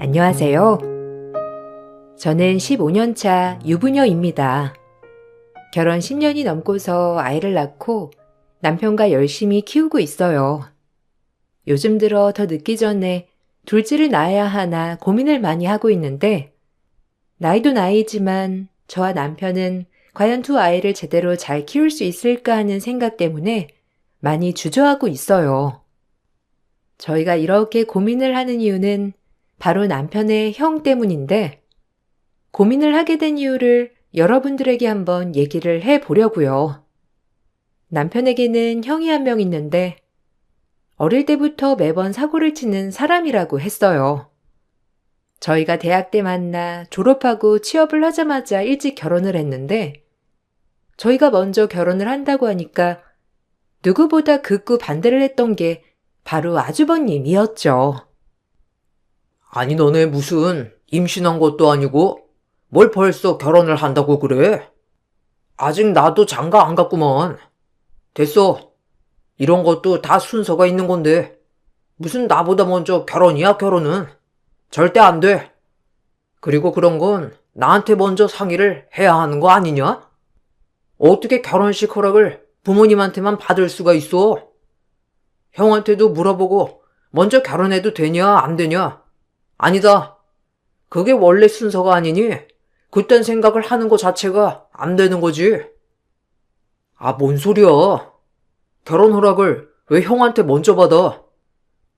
안녕하세요. 저는 15년 차 유부녀입니다. 결혼 10년이 넘고서 아이를 낳고 남편과 열심히 키우고 있어요. 요즘 들어 더 늦기 전에 둘째를 낳아야 하나 고민을 많이 하고 있는데, 나이도 나이지만 저와 남편은 과연 두 아이를 제대로 잘 키울 수 있을까 하는 생각 때문에 많이 주저하고 있어요. 저희가 이렇게 고민을 하는 이유는 바로 남편의 형 때문인데, 고민을 하게 된 이유를 여러분들에게 한번 얘기를 해보려고요. 남편에게는 형이 한 명 있는데, 어릴 때부터 매번 사고를 치는 사람이라고 했어요. 저희가 대학 때 만나 졸업하고 취업을 하자마자 일찍 결혼을 했는데, 저희가 먼저 결혼을 한다고 하니까 누구보다 극구 반대를 했던 게 바로 아주버님이었죠. 아니 너네 무슨 임신한 것도 아니고 뭘 벌써 결혼을 한다고 그래? 아직 나도 장가 안 갔구먼. 됐어. 이런 것도 다 순서가 있는 건데 무슨 나보다 먼저 결혼이야 결혼은. 절대 안 돼. 그리고 그런 건 나한테 먼저 상의를 해야 하는 거 아니냐? 어떻게 결혼식 허락을 부모님한테만 받을 수가 있어? 형한테도 물어보고 먼저 결혼해도 되냐 안 되냐? 아니다. 그게 원래 순서가 아니니 그딴 생각을 하는 거 자체가 안 되는 거지. 아, 뭔 소리야. 결혼 허락을 왜 형한테 먼저 받아?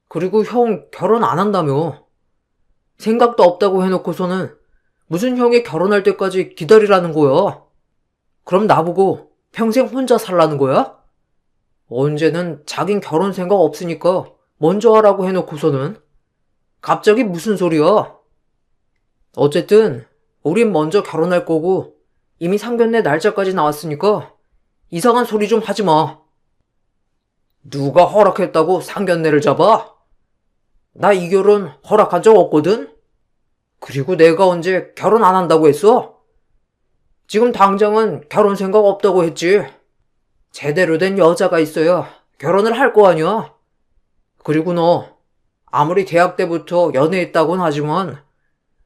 그리고 형 결혼 안 한다며. 생각도 없다고 해놓고서는 무슨 형이 결혼할 때까지 기다리라는 거야? 그럼 나보고 평생 혼자 살라는 거야? 언제는 자긴 결혼 생각 없으니까 먼저 하라고 해놓고서는 갑자기 무슨 소리야? 어쨌든 우린 먼저 결혼할 거고 이미 상견례 날짜까지 나왔으니까 이상한 소리 좀 하지 마. 누가 허락했다고 상견례를 잡아? 나 이 결혼 허락한 적 없거든? 그리고 내가 언제 결혼 안 한다고 했어? 지금 당장은 결혼 생각 없다고 했지. 제대로 된 여자가 있어야 결혼을 할 거 아니야. 그리고 너 아무리 대학 때부터 연애했다곤 하지만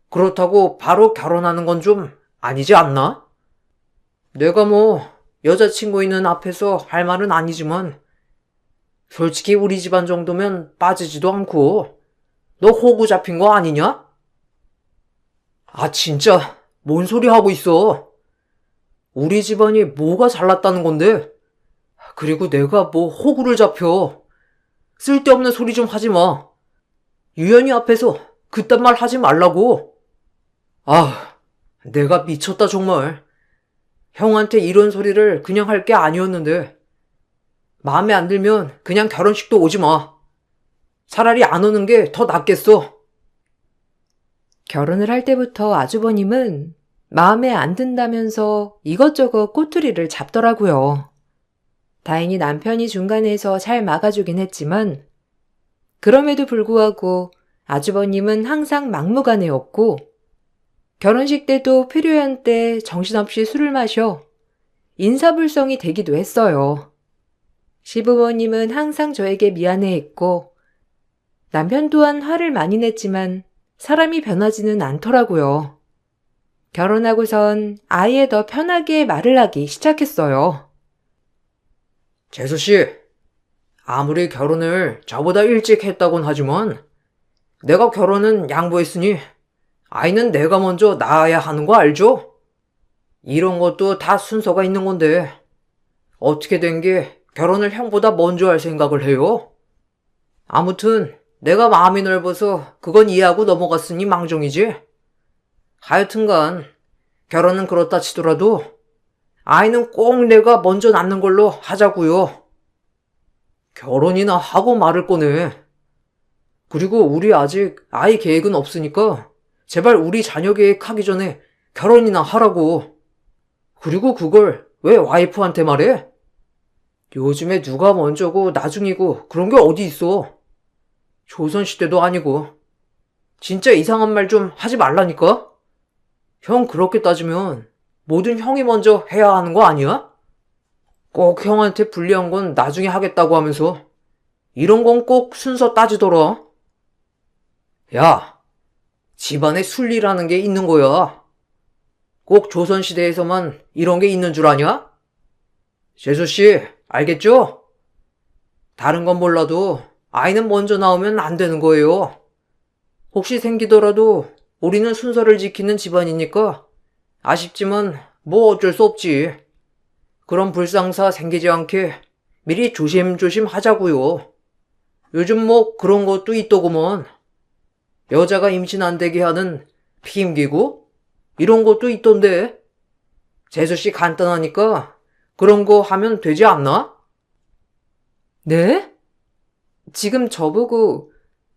그렇다고 바로 결혼하는 건 좀 아니지 않나? 내가 뭐 여자친구 있는 앞에서 할 말은 아니지만 솔직히 우리 집안 정도면 빠지지도 않고 너 호구 잡힌 거 아니냐? 아 진짜 뭔 소리 하고 있어. 우리 집안이 뭐가 잘났다는 건데. 그리고 내가 뭐 호구를 잡혀. 쓸데없는 소리 좀 하지 마. 유연이 앞에서 그딴 말 하지 말라고. 아, 내가 미쳤다 정말. 형한테 이런 소리를 그냥 할 게 아니었는데. 마음에 안 들면 그냥 결혼식도 오지 마. 차라리 안 오는 게 더 낫겠어. 결혼을 할 때부터 아주버님은 마음에 안 든다면서 이것저것 꼬투리를 잡더라고요. 다행히 남편이 중간에서 잘 막아주긴 했지만, 그럼에도 불구하고 아주버님은 항상 막무가내였고, 결혼식 때도 필요한 때 정신없이 술을 마셔 인사불성이 되기도 했어요. 시부모님은 항상 저에게 미안해했고, 남편 또한 화를 많이 냈지만 사람이 변하지는 않더라고요. 결혼하고선 아예 더 편하게 말을 하기 시작했어요. 재수씨, 아무리 결혼을 저보다 일찍 했다곤 하지만 내가 결혼은 양보했으니 아이는 내가 먼저 낳아야 하는 거 알죠? 이런 것도 다 순서가 있는 건데 어떻게 된 게 결혼을 형보다 먼저 할 생각을 해요? 아무튼 내가 마음이 넓어서 그건 이해하고 넘어갔으니 망정이지. 하여튼간 결혼은 그렇다 치더라도 아이는 꼭 내가 먼저 낳는 걸로 하자고요. 결혼이나 하고 말을 거네. 그리고 우리 아직 아이 계획은 없으니까 제발 우리 자녀 계획하기 전에 결혼이나 하라고. 그리고 그걸 왜 와이프한테 말해? 요즘에 누가 먼저고 나중이고 그런 게 어디 있어. 조선시대도 아니고. 진짜 이상한 말 좀 하지 말라니까? 형 그렇게 따지면 뭐든 형이 먼저 해야 하는 거 아니야? 꼭 형한테 불리한 건 나중에 하겠다고 하면서 이런 건 꼭 순서 따지더라. 야, 집안에 순리라는 게 있는 거야. 꼭 조선시대에서만 이런 게 있는 줄 아냐? 재수씨, 알겠죠? 다른 건 몰라도 아이는 먼저 나오면 안 되는 거예요. 혹시 생기더라도 우리는 순서를 지키는 집안이니까 아쉽지만 뭐 어쩔 수 없지. 그런 불상사 생기지 않게 미리 조심조심 하자고요. 요즘 뭐 그런 것도 있더구먼. 여자가 임신 안 되게 하는 피임기구? 이런 것도 있던데. 재수씨 간단하니까 그런 거 하면 되지 않나? 네? 지금 저보고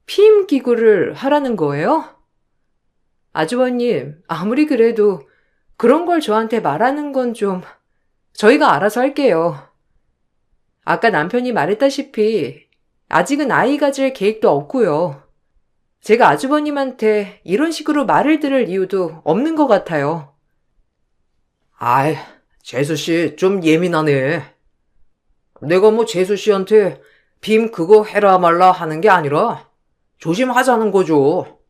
피임기구를 하라는 거예요? 아주버님, 아무리 그래도 그런 걸 저한테 말하는 건 좀 저희가 알아서 할게요. 아까 남편이 말했다시피 아직은 아이 가질 계획도 없고요. 제가 아주버님한테 이런 식으로 말을 들을 이유도 없는 것 같아요. 아이, 재수씨 좀 예민하네. 내가 뭐 재수씨한테 빔 그거 해라 말라 하는 게 아니라 조심하자는 거죠.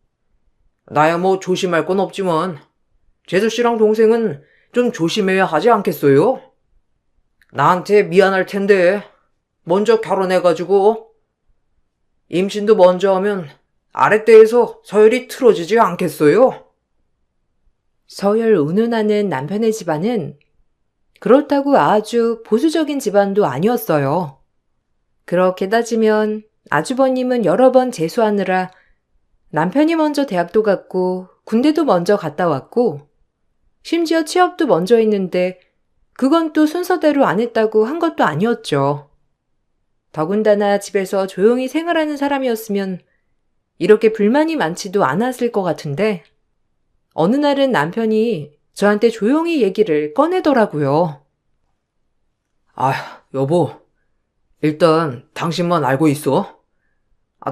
나야 뭐 조심할 건 없지만 재수씨랑 동생은 좀 조심해야 하지 않겠어요? 나한테 미안할 텐데 먼저 결혼해가지고 임신도 먼저 하면 아랫대에서 서열이 틀어지지 않겠어요? 서열 운운하는 남편의 집안은 그렇다고 아주 보수적인 집안도 아니었어요. 그렇게 따지면 아주버님은 여러 번 재수하느라 남편이 먼저 대학도 갔고 군대도 먼저 갔다 왔고 심지어 취업도 먼저 했는데 그건 또 순서대로 안 했다고 한 것도 아니었죠. 더군다나 집에서 조용히 생활하는 사람이었으면 이렇게 불만이 많지도 않았을 것 같은데 어느 날은 남편이 저한테 조용히 얘기를 꺼내더라고요. 아, 여보. 일단 당신만 알고 있어.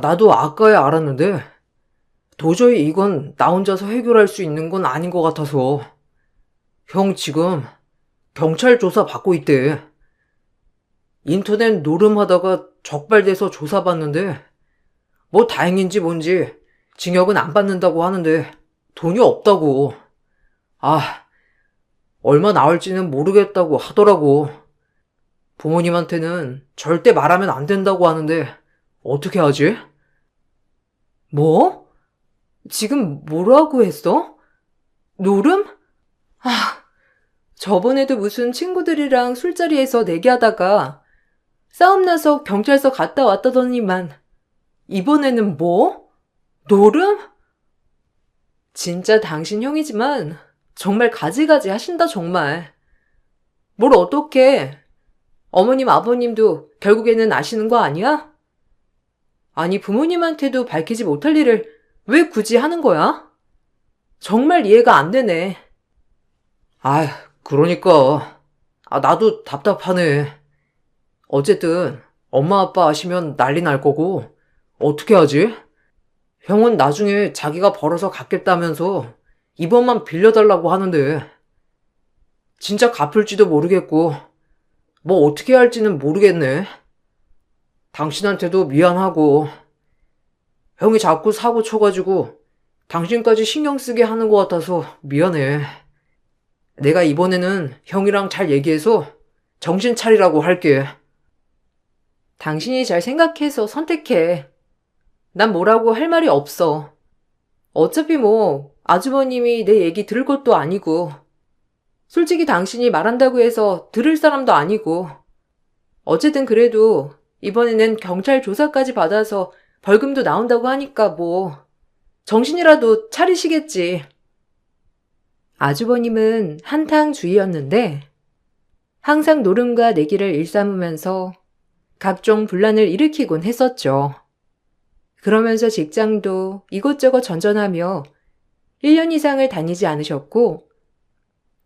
나도 아까야 알았는데 도저히 이건 나 혼자서 해결할 수 있는 건 아닌 것 같아서. 형 지금 경찰 조사 받고 있대. 인터넷 노름하다가 적발돼서 조사받는데 뭐 다행인지 뭔지 징역은 안 받는다고 하는데 돈이 없다고. 얼마 나올지는 모르겠다고 하더라고. 부모님한테는 절대 말하면 안 된다고 하는데 어떻게 하지? 뭐? 지금 뭐라고 했어? 노름? 저번에도 무슨 친구들이랑 술자리에서 내기하다가 싸움 나서 경찰서 갔다 왔다더니만 이번에는 뭐? 노름? 진짜 당신 형이지만 정말 가지가지 하신다 정말. 뭘 어떡해. 어머님 아버님도 결국에는 아시는 거 아니야? 아니 부모님한테도 밝히지 못할 일을 왜 굳이 하는 거야? 정말 이해가 안 되네. 그러니까. 나도 답답하네. 어쨌든 엄마 아빠 아시면 난리 날 거고 어떻게 하지? 형은 나중에 자기가 벌어서 갚겠다면서 이번만 빌려달라고 하는데 진짜 갚을지도 모르겠고 뭐 어떻게 할지는 모르겠네. 당신한테도 미안하고 형이 자꾸 사고 쳐가지고 당신까지 신경 쓰게 하는 것 같아서 미안해. 내가 이번에는 형이랑 잘 얘기해서 정신 차리라고 할게. 당신이 잘 생각해서 선택해. 난 뭐라고 할 말이 없어. 어차피 뭐 아주버님이 내 얘기 들을 것도 아니고 솔직히 당신이 말한다고 해서 들을 사람도 아니고 어쨌든 그래도 이번에는 경찰 조사까지 받아서 벌금도 나온다고 하니까 뭐 정신이라도 차리시겠지. 아주버님은 한탕주의였는데 항상 노름과 내기를 일삼으면서 각종 분란을 일으키곤 했었죠. 그러면서 직장도 이곳저곳 전전하며 1년 이상을 다니지 않으셨고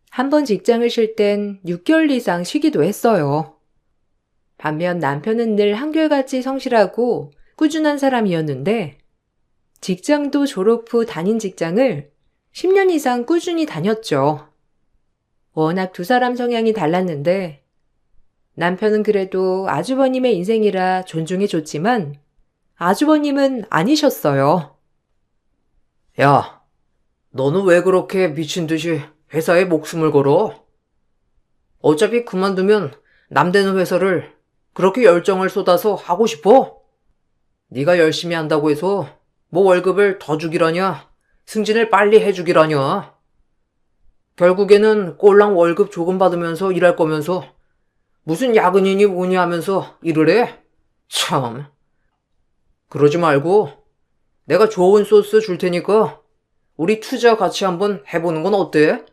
한 번 직장을 쉴 땐 6개월 이상 쉬기도 했어요. 반면 남편은 늘 한결같이 성실하고 꾸준한 사람이었는데 직장도 졸업 후 다닌 직장을 10년 이상 꾸준히 다녔죠. 워낙 두 사람 성향이 달랐는데 남편은 그래도 아주버님의 인생이라 존중해줬지만 아주버님은 아니셨어요. 야, 너는 왜 그렇게 미친 듯이 회사에 목숨을 걸어? 어차피 그만두면 남 되는 회사를 그렇게 열정을 쏟아서 하고 싶어? 네가 열심히 한다고 해서 뭐 월급을 더 주기라냐? 승진을 빨리 해주기라냐? 결국에는 꼴랑 월급 조금 받으면서 일할 거면서 무슨 야근이니 뭐니 하면서 일을 해? 참. 그러지 말고 내가 좋은 소스 줄 테니까 우리 투자 같이 한번 해보는 건 어때?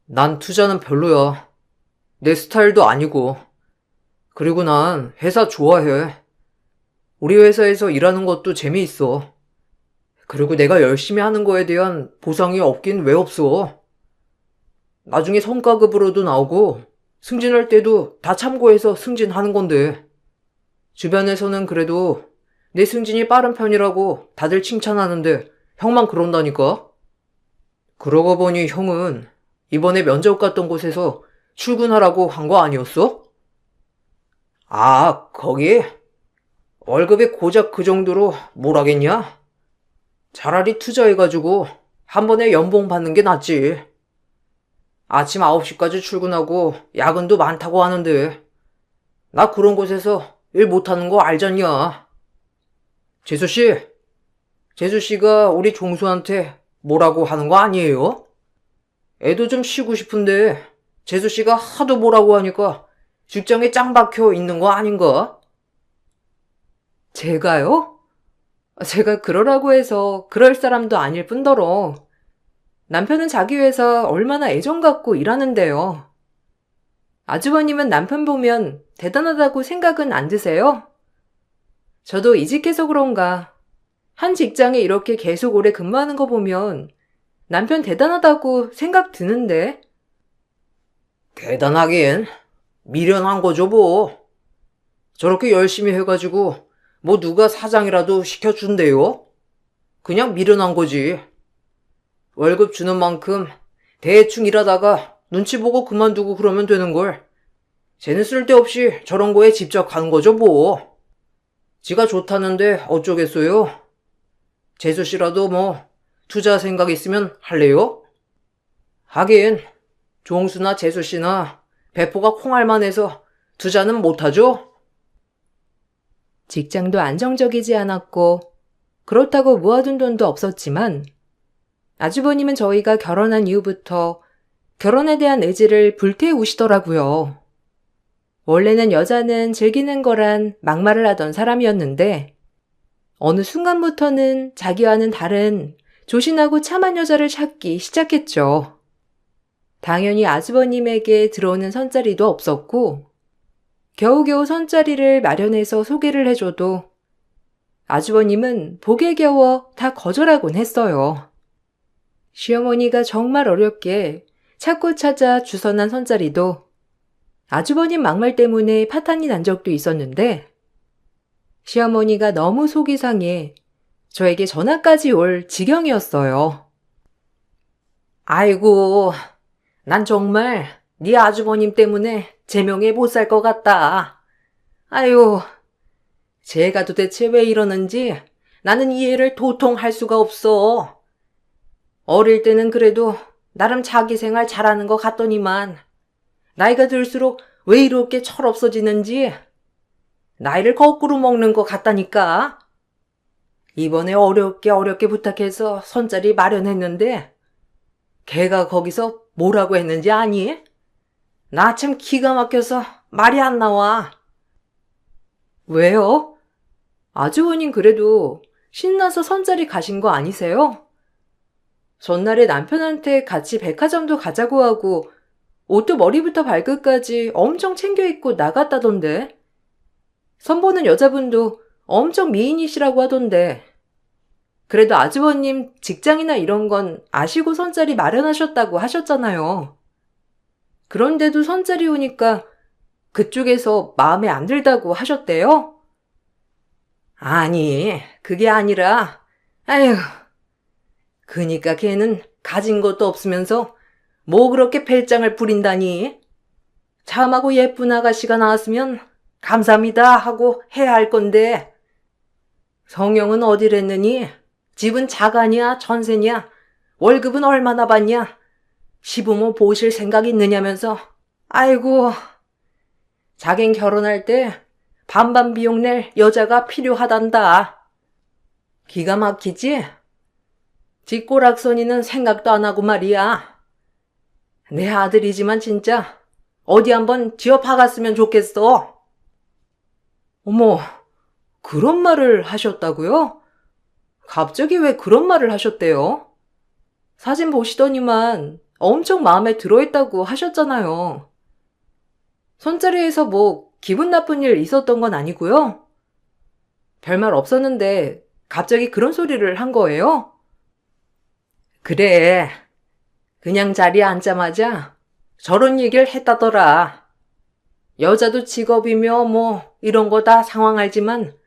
난 투자는 별로야. 내 스타일도 아니고. 그리고 난 회사 좋아해. 우리 회사에서 일하는 것도 재미있어. 그리고 내가 열심히 하는 거에 대한 보상이 없긴 왜 없어. 나중에 성과급으로도 나오고 승진할 때도 다 참고해서 승진하는 건데. 주변에서는 그래도 내 승진이 빠른 편이라고 다들 칭찬하는데 형만 그런다니까? 그러고 보니 형은 이번에 면접 갔던 곳에서 출근하라고 한 거 아니었어? 아, 거기? 월급이 고작 그 정도로 뭘 하겠냐? 차라리 투자해가지고 한 번에 연봉 받는 게 낫지. 아침 9시까지 출근하고 야근도 많다고 하는데 나 그런 곳에서 일 못하는 거 알잖냐? 재수씨가 우리 종수한테 뭐라고 하는 거 아니에요? 애도 좀 쉬고 싶은데 재수씨가 하도 뭐라고 하니까 직장에 짱 박혀 있는 거 아닌가? 제가요? 제가 그러라고 해서 그럴 사람도 아닐 뿐더러 남편은 자기 회사 얼마나 애정 갖고 일하는데요. 아주버님은 남편 보면 대단하다고 생각은 안 드세요? 저도 이직해서 그런가 한 직장에 이렇게 계속 오래 근무하는 거 보면 남편 대단하다고 생각 드는데. 대단하긴 미련한 거죠 뭐. 저렇게 열심히 해가지고 뭐 누가 사장이라도 시켜준대요? 그냥 미련한 거지. 월급 주는 만큼 대충 일하다가 눈치 보고 그만두고 그러면 되는 걸. 쟤는 쓸데없이 저런 거에 집착하는 거죠 뭐. 지가 좋다는데 어쩌겠어요? 재수씨라도 뭐 투자 생각 있으면 할래요? 하긴 종수나 재수씨나 배포가 콩알만 해서 투자는 못하죠? 직장도 안정적이지 않았고 그렇다고 모아둔 돈도 없었지만 아주버님은 저희가 결혼한 이후부터 결혼에 대한 의지를 불태우시더라고요. 원래는 여자는 즐기는 거란 막말을 하던 사람이었는데 어느 순간부터는 자기와는 다른 조신하고 참한 여자를 찾기 시작했죠. 당연히 아주버님에게 들어오는 선자리도 없었고 겨우겨우 선자리를 마련해서 소개를 해줘도 아주버님은 복에 겨워 다 거절하곤 했어요. 시어머니가 정말 어렵게 찾고 찾아 주선한 선자리도 아주버님 막말 때문에 파탄이 난 적도 있었는데 시어머니가 너무 속이 상해 저에게 전화까지 올 지경이었어요. 아이고, 난 정말 네 아주버님 때문에 제명에 못 살 것 같다. 아유, 제가 도대체 왜 이러는지 나는 이해를 도통 할 수가 없어. 어릴 때는 그래도 나름 자기 생활 잘하는 것 같더니만 나이가 들수록 왜 이렇게 철없어지는지 나이를 거꾸로 먹는 것 같다니까. 이번에 어렵게 부탁해서 선자리 마련했는데 걔가 거기서 뭐라고 했는지 아니? 나 참 기가 막혀서 말이 안 나와. 왜요? 아주버님 그래도 신나서 선자리 가신 거 아니세요? 전날에 남편한테 같이 백화점도 가자고 하고 옷도 머리부터 발끝까지 엄청 챙겨 입고 나갔다던데. 선보는 여자분도 엄청 미인이시라고 하던데. 그래도 아주버님 직장이나 이런 건 아시고 선자리 마련하셨다고 하셨잖아요. 그런데도 선자리 오니까 그쪽에서 마음에 안 들다고 하셨대요? 아니, 그게 아니라, 아휴, 그니까 걔는 가진 것도 없으면서 뭐 그렇게 배짱을 부린다니? 참하고 예쁜 아가씨가 나왔으면 감사합니다 하고 해야 할 건데 성형은 어디랬느니 집은 자가냐 전세냐 월급은 얼마나 받냐? 시부모 보실 생각 있느냐면서. 아이고, 자긴 결혼할 때 반반 비용 낼 여자가 필요하단다. 기가 막히지? 뒷골락서니는 생각도 안 하고 말이야. 내 아들이지만 진짜 어디 한번 쥐어 박았으면 좋겠어. 어머, 그런 말을 하셨다고요? 갑자기 왜 그런 말을 하셨대요? 사진 보시더니만 엄청 마음에 들어있다고 하셨잖아요. 손자리에서 뭐 기분 나쁜 일 있었던 건 아니고요? 별말 없었는데 갑자기 그런 소리를 한 거예요? 그래, 그냥 자리에 앉자마자 저런 얘기를 했다더라. 여자도 직업이며 뭐 이런 거 다 상황 알지만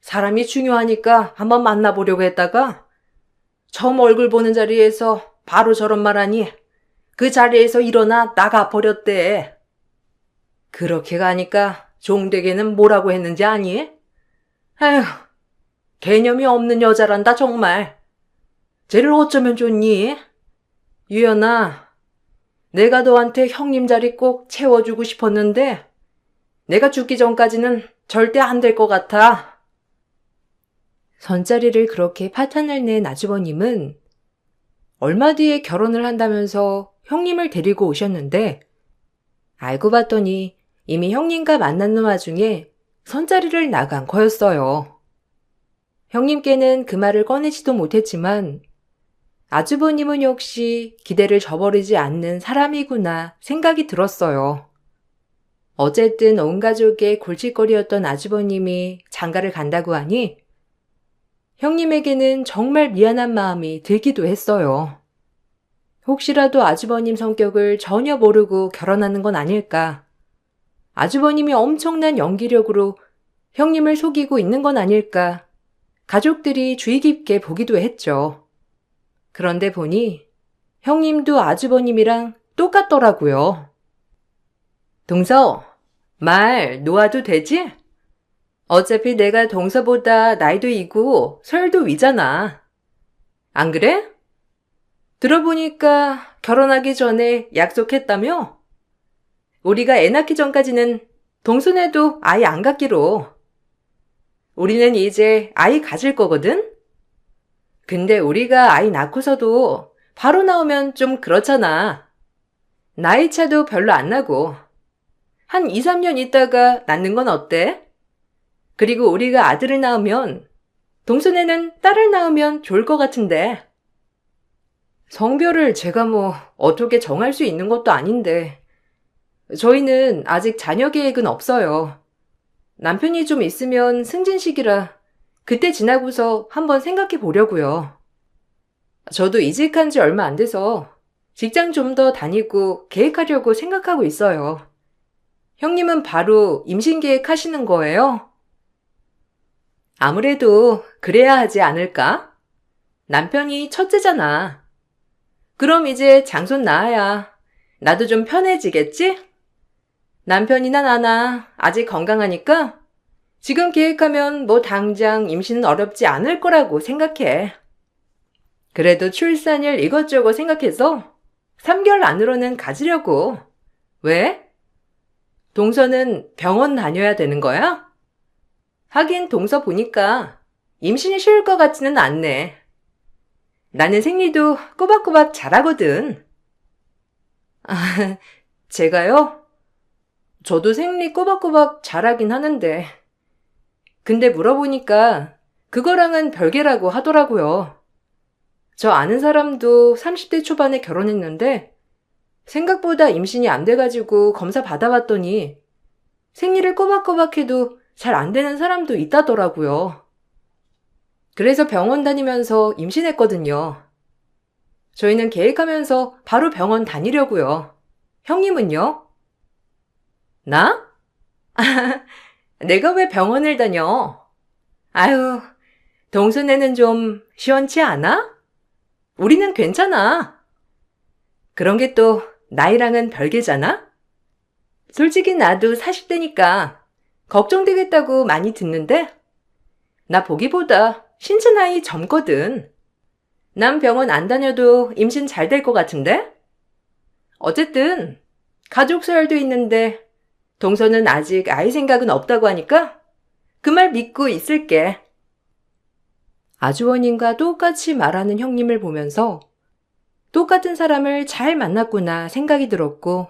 사람이 중요하니까 한번 만나보려고 했다가 처음 얼굴 보는 자리에서 바로 저런 말하니 그 자리에서 일어나 나가 버렸대. 그렇게 가니까 종대개는 뭐라고 했는지 아니? 아휴, 개념이 없는 여자란다 정말. 쟤를 어쩌면 좋니? 유연아, 내가 너한테 형님 자리 꼭 채워주고 싶었는데 내가 죽기 전까지는 절대 안 될 것 같아. 선자리를 그렇게 파탄을 낸 아주버님은 얼마 뒤에 결혼을 한다면서 형님을 데리고 오셨는데 알고 봤더니 이미 형님과 만나는 와중에 선자리를 나간 거였어요. 형님께는 그 말을 꺼내지도 못했지만 아주버님은 역시 기대를 저버리지 않는 사람이구나 생각이 들었어요. 어쨌든 온 가족의 골칫거리였던 아주버님이 장가를 간다고 하니 형님에게는 정말 미안한 마음이 들기도 했어요. 혹시라도 아주버님 성격을 전혀 모르고 결혼하는 건 아닐까. 아주버님이 엄청난 연기력으로 형님을 속이고 있는 건 아닐까. 가족들이 주의 깊게 보기도 했죠. 그런데 보니 형님도 아주버님이랑 똑같더라고요. 동서, 말 놓아도 되지? 어차피 내가 동서보다 나이도 이고 설도 위잖아. 안 그래? 들어보니까 결혼하기 전에 약속했다며? 우리가 애 낳기 전까지는 동서네도 아이 안 갖기로. 우리는 이제 아이 가질 거거든? 근데 우리가 아이 낳고서도 바로 나오면 좀 그렇잖아. 나이 차도 별로 안 나고. 한 2, 3년 있다가 낳는 건 어때? 그리고 우리가 아들을 낳으면 동서네는 딸을 낳으면 좋을 것 같은데. 성별을 제가 뭐 어떻게 정할 수 있는 것도 아닌데 저희는 아직 자녀 계획은 없어요. 남편이 좀 있으면 승진식이라 그때 지나고서 한번 생각해 보려고요. 저도 이직한 지 얼마 안 돼서 직장 좀 더 다니고 계획하려고 생각하고 있어요. 형님은 바로 임신 계획하시는 거예요? 아무래도 그래야 하지 않을까? 남편이 첫째잖아. 그럼 이제 장손 낳아야 나도 좀 편해지겠지? 남편이나 나나 아직 건강하니까 지금 계획하면 뭐 당장 임신은 어렵지 않을 거라고 생각해. 그래도 출산일 이것저것 생각해서 3개월 안으로는 가지려고. 왜? 동서는 병원 다녀야 되는 거야? 하긴 동서 보니까 임신이 쉬울 것 같지는 않네. 나는 생리도 꼬박꼬박 잘하거든. 아, 제가요? 저도 생리 꼬박꼬박 잘하긴 하는데. 근데 물어보니까 그거랑은 별개라고 하더라고요. 저 아는 사람도 30대 초반에 결혼했는데 생각보다 임신이 안 돼가지고 검사 받아봤더니 생리를 꼬박꼬박 해도 잘 안 되는 사람도 있다더라고요. 그래서 병원 다니면서 임신했거든요. 저희는 계획하면서 바로 병원 다니려고요. 형님은요? 나? 내가 왜 병원을 다녀? 아유, 동순애는 좀 시원치 않아? 우리는 괜찮아. 그런 게 또 나이랑은 별개잖아? 솔직히 나도 40대니까 걱정되겠다고 많이 듣는데 나 보기보다 신체 나이 젊거든. 남 병원 안 다녀도 임신 잘 될 것 같은데? 어쨌든 가족 서열도 있는데 동서는 아직 아이 생각은 없다고 하니까 그 말 믿고 있을게. 아주버님과 똑같이 말하는 형님을 보면서 똑같은 사람을 잘 만났구나 생각이 들었고,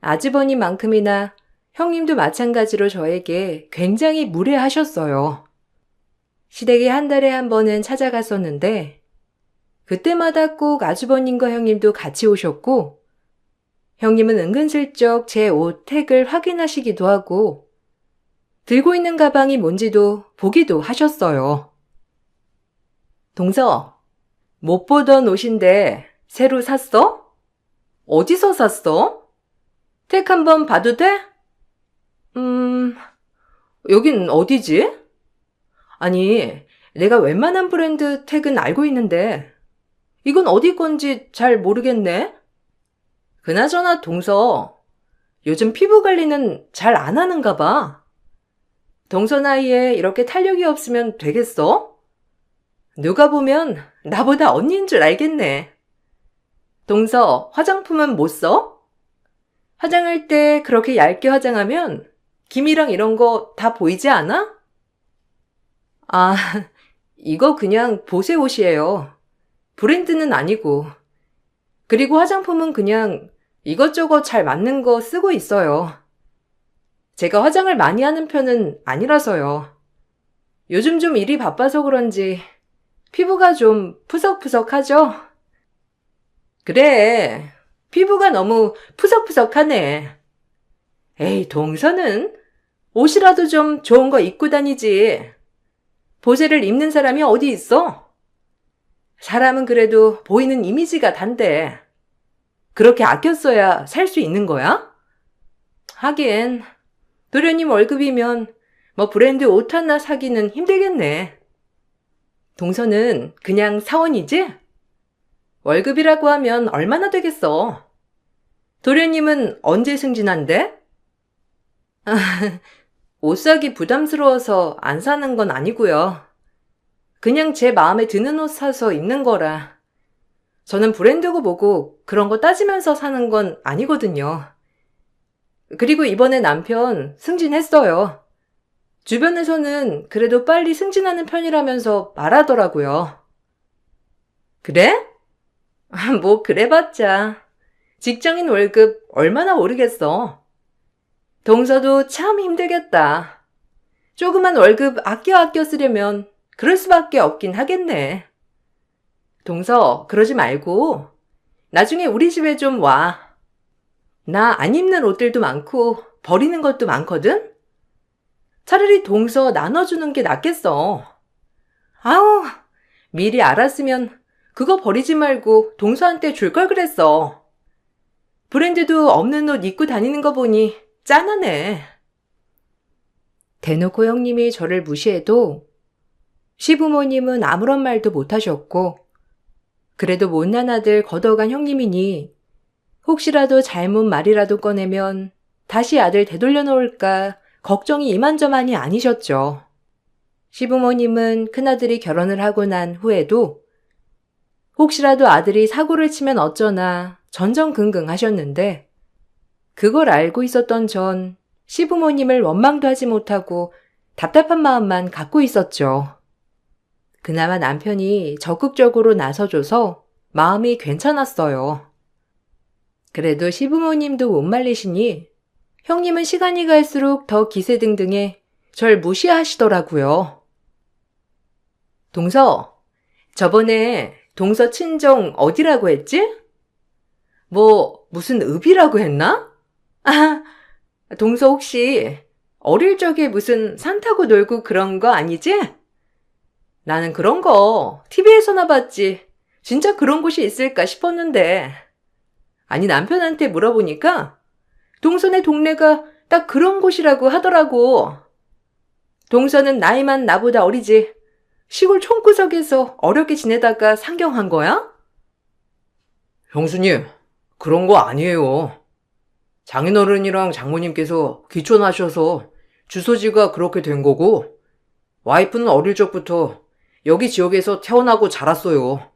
아주버님만큼이나 형님도 마찬가지로 저에게 굉장히 무례하셨어요. 시댁에 한 달에 한 번은 찾아갔었는데 그때마다 꼭 아주버님과 형님도 같이 오셨고, 형님은 은근슬쩍 제 옷 택을 확인하시기도 하고 들고 있는 가방이 뭔지도 보기도 하셨어요. 동서, 못 보던 옷인데 새로 샀어? 어디서 샀어? 택 한번 봐도 돼? 여긴 어디지? 아니, 내가 웬만한 브랜드 택은 알고 있는데 이건 어디 건지 잘 모르겠네. 그나저나 동서, 요즘 피부 관리는 잘 안 하는가 봐. 동서 나이에 이렇게 탄력이 없으면 되겠어? 누가 보면 나보다 언니인 줄 알겠네. 동서, 화장품은 못 써? 화장할 때 그렇게 얇게 화장하면 김이랑 이런 거 다 보이지 않아? 아, 이거 그냥 보세 옷이에요. 브랜드는 아니고. 그리고 화장품은 그냥 이것저것 잘 맞는 거 쓰고 있어요. 제가 화장을 많이 하는 편은 아니라서요. 요즘 좀 일이 바빠서 그런지 피부가 좀 푸석푸석하죠? 그래, 피부가 너무 푸석푸석하네. 에이, 동서는 옷이라도 좀 좋은 거 입고 다니지. 보세를 입는 사람이 어디 있어? 사람은 그래도 보이는 이미지가 단데 그렇게 아껴 써야 살 수 있는 거야? 하긴 도련님 월급이면 뭐 브랜드 옷 하나 사기는 힘들겠네. 동서는 그냥 사원이지? 월급이라고 하면 얼마나 되겠어? 도련님은 언제 승진한대? 옷 사기 부담스러워서 안 사는 건 아니고요. 그냥 제 마음에 드는 옷 사서 입는 거라. 저는 브랜드고 뭐고 그런 거 따지면서 사는 건 아니거든요. 그리고 이번에 남편 승진했어요. 주변에서는 그래도 빨리 승진하는 편이라면서 말하더라고요. 그래? 뭐 그래봤자 직장인 월급 얼마나 오르겠어. 동서도 참 힘들겠다. 조그만 월급 아껴 쓰려면 그럴 수밖에 없긴 하겠네. 동서, 그러지 말고 나중에 우리 집에 좀 와. 나 안 입는 옷들도 많고 버리는 것도 많거든? 차라리 동서 나눠주는 게 낫겠어. 아우, 미리 알았으면 그거 버리지 말고 동서한테 줄 걸 그랬어. 브랜드도 없는 옷 입고 다니는 거 보니 짠하네. 대놓고 형님이 저를 무시해도 시부모님은 아무런 말도 못하셨고, 그래도 못난 아들 걷어간 형님이니 혹시라도 잘못 말이라도 꺼내면 다시 아들 되돌려 놓을까 걱정이 이만저만이 아니셨죠. 시부모님은 큰아들이 결혼을 하고 난 후에도 혹시라도 아들이 사고를 치면 어쩌나 전전긍긍 하셨는데, 그걸 알고 있었던 전 시부모님을 원망도 하지 못하고 답답한 마음만 갖고 있었죠. 그나마 남편이 적극적으로 나서줘서 마음이 괜찮았어요. 그래도 시부모님도 못 말리시니 형님은 시간이 갈수록 더 기세등등해 절 무시하시더라고요. 동서, 저번에 동서 친정 어디라고 했지? 뭐 무슨 읍이라고 했나? 아, 동서 혹시 어릴 적에 무슨 산 타고 놀고 그런 거 아니지? 나는 그런 거 TV에서나 봤지 진짜 그런 곳이 있을까 싶었는데, 아니 남편한테 물어보니까 동서네 동네가 딱 그런 곳이라고 하더라고. 동서는 나이만 나보다 어리지 시골 촌구석에서 어렵게 지내다가 상경한 거야? 형수님, 그런 거 아니에요. 장인어른이랑 장모님께서 귀촌하셔서 주소지가 그렇게 된 거고, 와이프는 어릴 적부터 여기 지역에서 태어나고 자랐어요.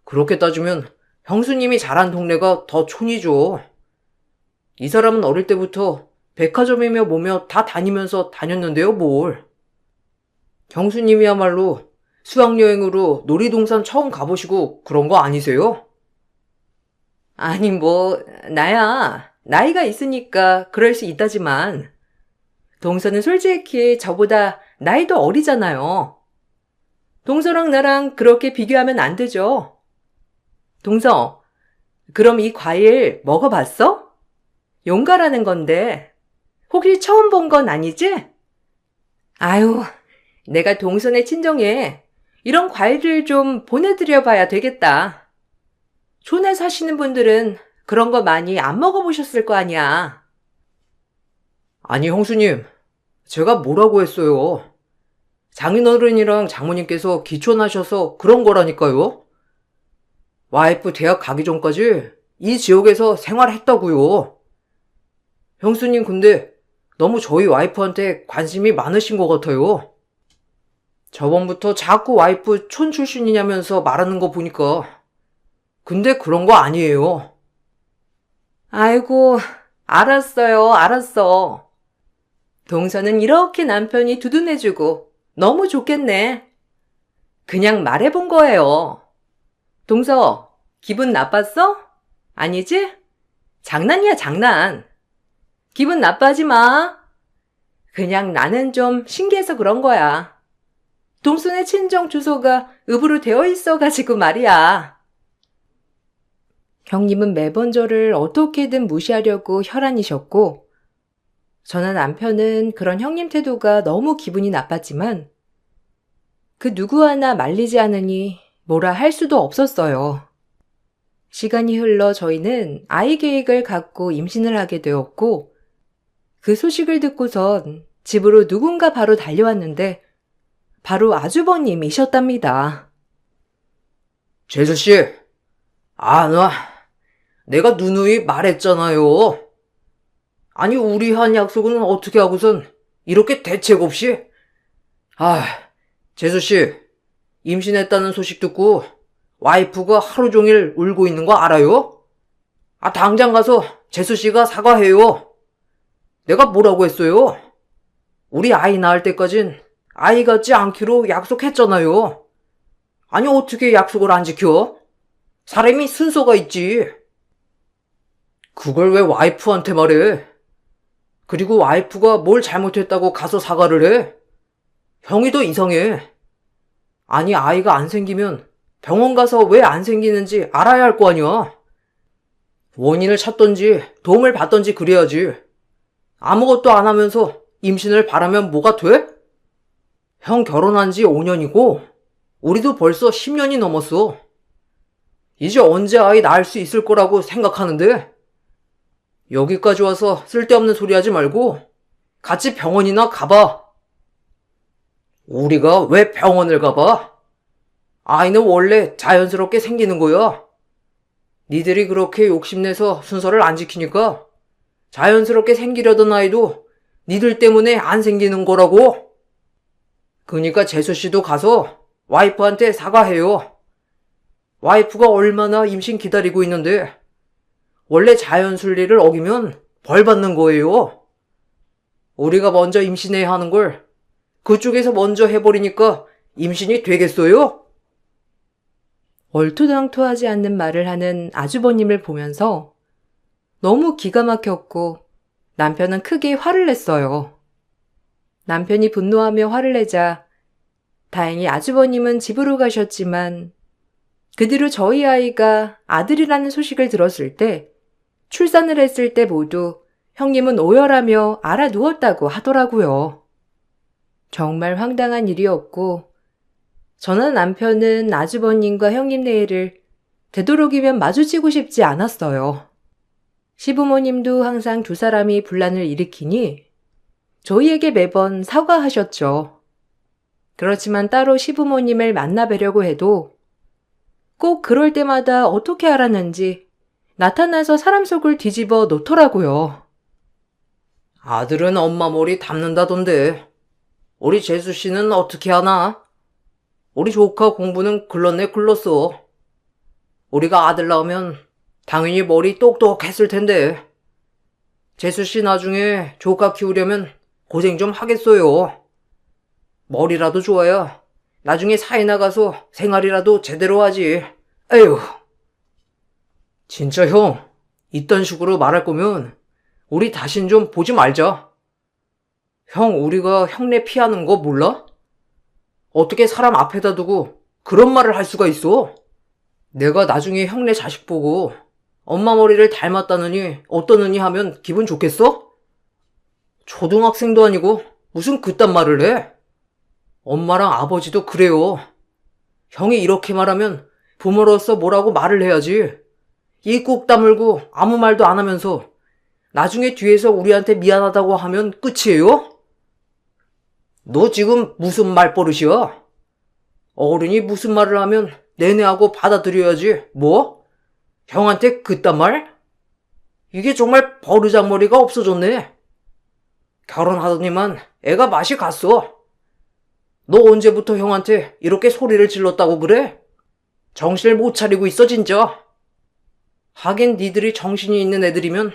그렇게 따지면 형수님이 자란 동네가 더 촌이죠. 이 사람은 어릴 때부터 백화점이며 뭐며 다 다니면서 다녔는데요, 뭘. 형수님이야말로 수학여행으로 놀이동산 처음 가보시고 그런 거 아니세요? 아니, 뭐, 나야, 나이가 있으니까 그럴 수 있다지만, 동서는 솔직히 저보다 나이도 어리잖아요. 동서랑 나랑 그렇게 비교하면 안 되죠. 동서, 그럼 이 과일 먹어봤어? 용가라는 건데, 혹시 처음 본 건 아니지? 아유, 내가 동선에 친정에 이런 과일을 좀 보내드려 봐야 되겠다. 촌에 사시는 분들은 그런 거 많이 안 먹어보셨을 거 아니야. 아니, 형수님. 제가 뭐라고 했어요? 장인어른이랑 장모님께서 기촌하셔서 그런 거라니까요. 와이프 대학 가기 전까지 이 지역에서 생활했다고요. 형수님 근데 너무 저희 와이프한테 관심이 많으신 것 같아요. 저번부터 자꾸 와이프 촌 출신이냐면서 말하는 거 보니까. 근데 그런 거 아니에요. 아이고, 알았어요, 알았어. 동서는 이렇게 남편이 두둔해주고 너무 좋겠네. 그냥 말해본 거예요. 동서, 기분 나빴어? 아니지? 장난이야, 장난. 기분 나빠하지 마. 그냥 나는 좀 신기해서 그런 거야. 동순의 친정 주소가 읍으로 되어 있어가지고 말이야. 형님은 매번 저를 어떻게든 무시하려고 혈안이셨고, 저나 남편은 그런 형님 태도가 너무 기분이 나빴지만, 그 누구 하나 말리지 않으니 뭐라 할 수도 없었어요. 시간이 흘러 저희는 아이 계획을 갖고 임신을 하게 되었고, 그 소식을 듣고선 집으로 누군가 바로 달려왔는데, 바로 아주버님이셨답니다. 재수씨, 내가 누누이 말했잖아요. 아니, 우리 한 약속은 어떻게 하고선 이렇게 대책 없이? 재수씨, 임신했다는 소식 듣고 와이프가 하루 종일 울고 있는 거 알아요? 당장 가서 재수씨가 사과해요. 내가 뭐라고 했어요? 우리 아이 낳을 때까진 아이 같지 않기로 약속했잖아요. 아니, 어떻게 약속을 안 지켜? 사람이 순서가 있지. 그걸 왜 와이프한테 말해? 그리고 와이프가 뭘 잘못했다고 가서 사과를 해? 형이 더 이상해. 아니, 아이가 안 생기면 병원 가서 왜 안 생기는지 알아야 할 거 아니야. 원인을 찾던지 도움을 받던지 그래야지. 아무것도 안 하면서 임신을 바라면 뭐가 돼? 형 결혼한 지 5년이고 우리도 벌써 10년이 넘었어. 이제 언제 아이 낳을 수 있을 거라고 생각하는데? 여기까지 와서 쓸데없는 소리 하지 말고 같이 병원이나 가봐. 우리가 왜 병원을 가봐? 아이는 원래 자연스럽게 생기는 거야. 니들이 그렇게 욕심내서 순서를 안 지키니까 자연스럽게 생기려던 아이도 니들 때문에 안 생기는 거라고. 그니까 재수씨도 가서 와이프한테 사과해요. 와이프가 얼마나 임신 기다리고 있는데 원래 자연순리를 어기면 벌 받는 거예요. 우리가 먼저 임신해야 하는 걸 그쪽에서 먼저 해버리니까 임신이 되겠어요? 얼토당토하지 않는 말을 하는 아주버님을 보면서 너무 기가 막혔고 남편은 크게 화를 냈어요. 남편이 분노하며 화를 내자 다행히 아주버님은 집으로 가셨지만 그 뒤로 저희 아이가 아들이라는 소식을 들었을 때 출산을 했을 때 모두 형님은 오열하며 알아누웠다고 하더라고요. 정말 황당한 일이었고 저나 남편은 아주버님과 형님 내일을 되도록이면 마주치고 싶지 않았어요. 시부모님도 항상 두 사람이 분란을 일으키니 저희에게 매번 사과하셨죠. 그렇지만 따로 시부모님을 만나뵈려고 해도 꼭 그럴 때마다 어떻게 알았는지 나타나서 사람 속을 뒤집어 놓더라고요. 아들은 엄마 머리 담는다던데 우리 재수씨는 어떻게 하나? 우리 조카 공부는 글렀네 글렀어. 우리가 아들 낳으면 당연히 머리 똑똑했을 텐데. 재수씨 나중에 조카 키우려면 고생 좀 하겠어요. 머리라도 좋아야 나중에 사회 나가서 생활이라도 제대로 하지. 에휴. 진짜 형, 이딴 식으로 말할 거면 우리 다신 좀 보지 말자. 형, 우리가 형네 피하는 거 몰라? 어떻게 사람 앞에다 두고 그런 말을 할 수가 있어? 내가 나중에 형네 자식 보고 엄마 머리를 닮았다느니 어떠느니 하면 기분 좋겠어? 초등학생도 아니고 무슨 그딴 말을 해? 엄마랑 아버지도 그래요. 형이 이렇게 말하면 부모로서 뭐라고 말을 해야지. 입 꾹 다물고 아무 말도 안 하면서 나중에 뒤에서 우리한테 미안하다고 하면 끝이에요? 너 지금 무슨 말버릇이야? 어른이 무슨 말을 하면 내내하고 받아들여야지. 뭐? 형한테 그딴 말? 이게 정말 버르장머리가 없어졌네. 결혼하더니만 애가 맛이 갔어. 너 언제부터 형한테 이렇게 소리를 질렀다고 그래? 정신을 못 차리고 있어 진짜. 하긴 니들이 정신이 있는 애들이면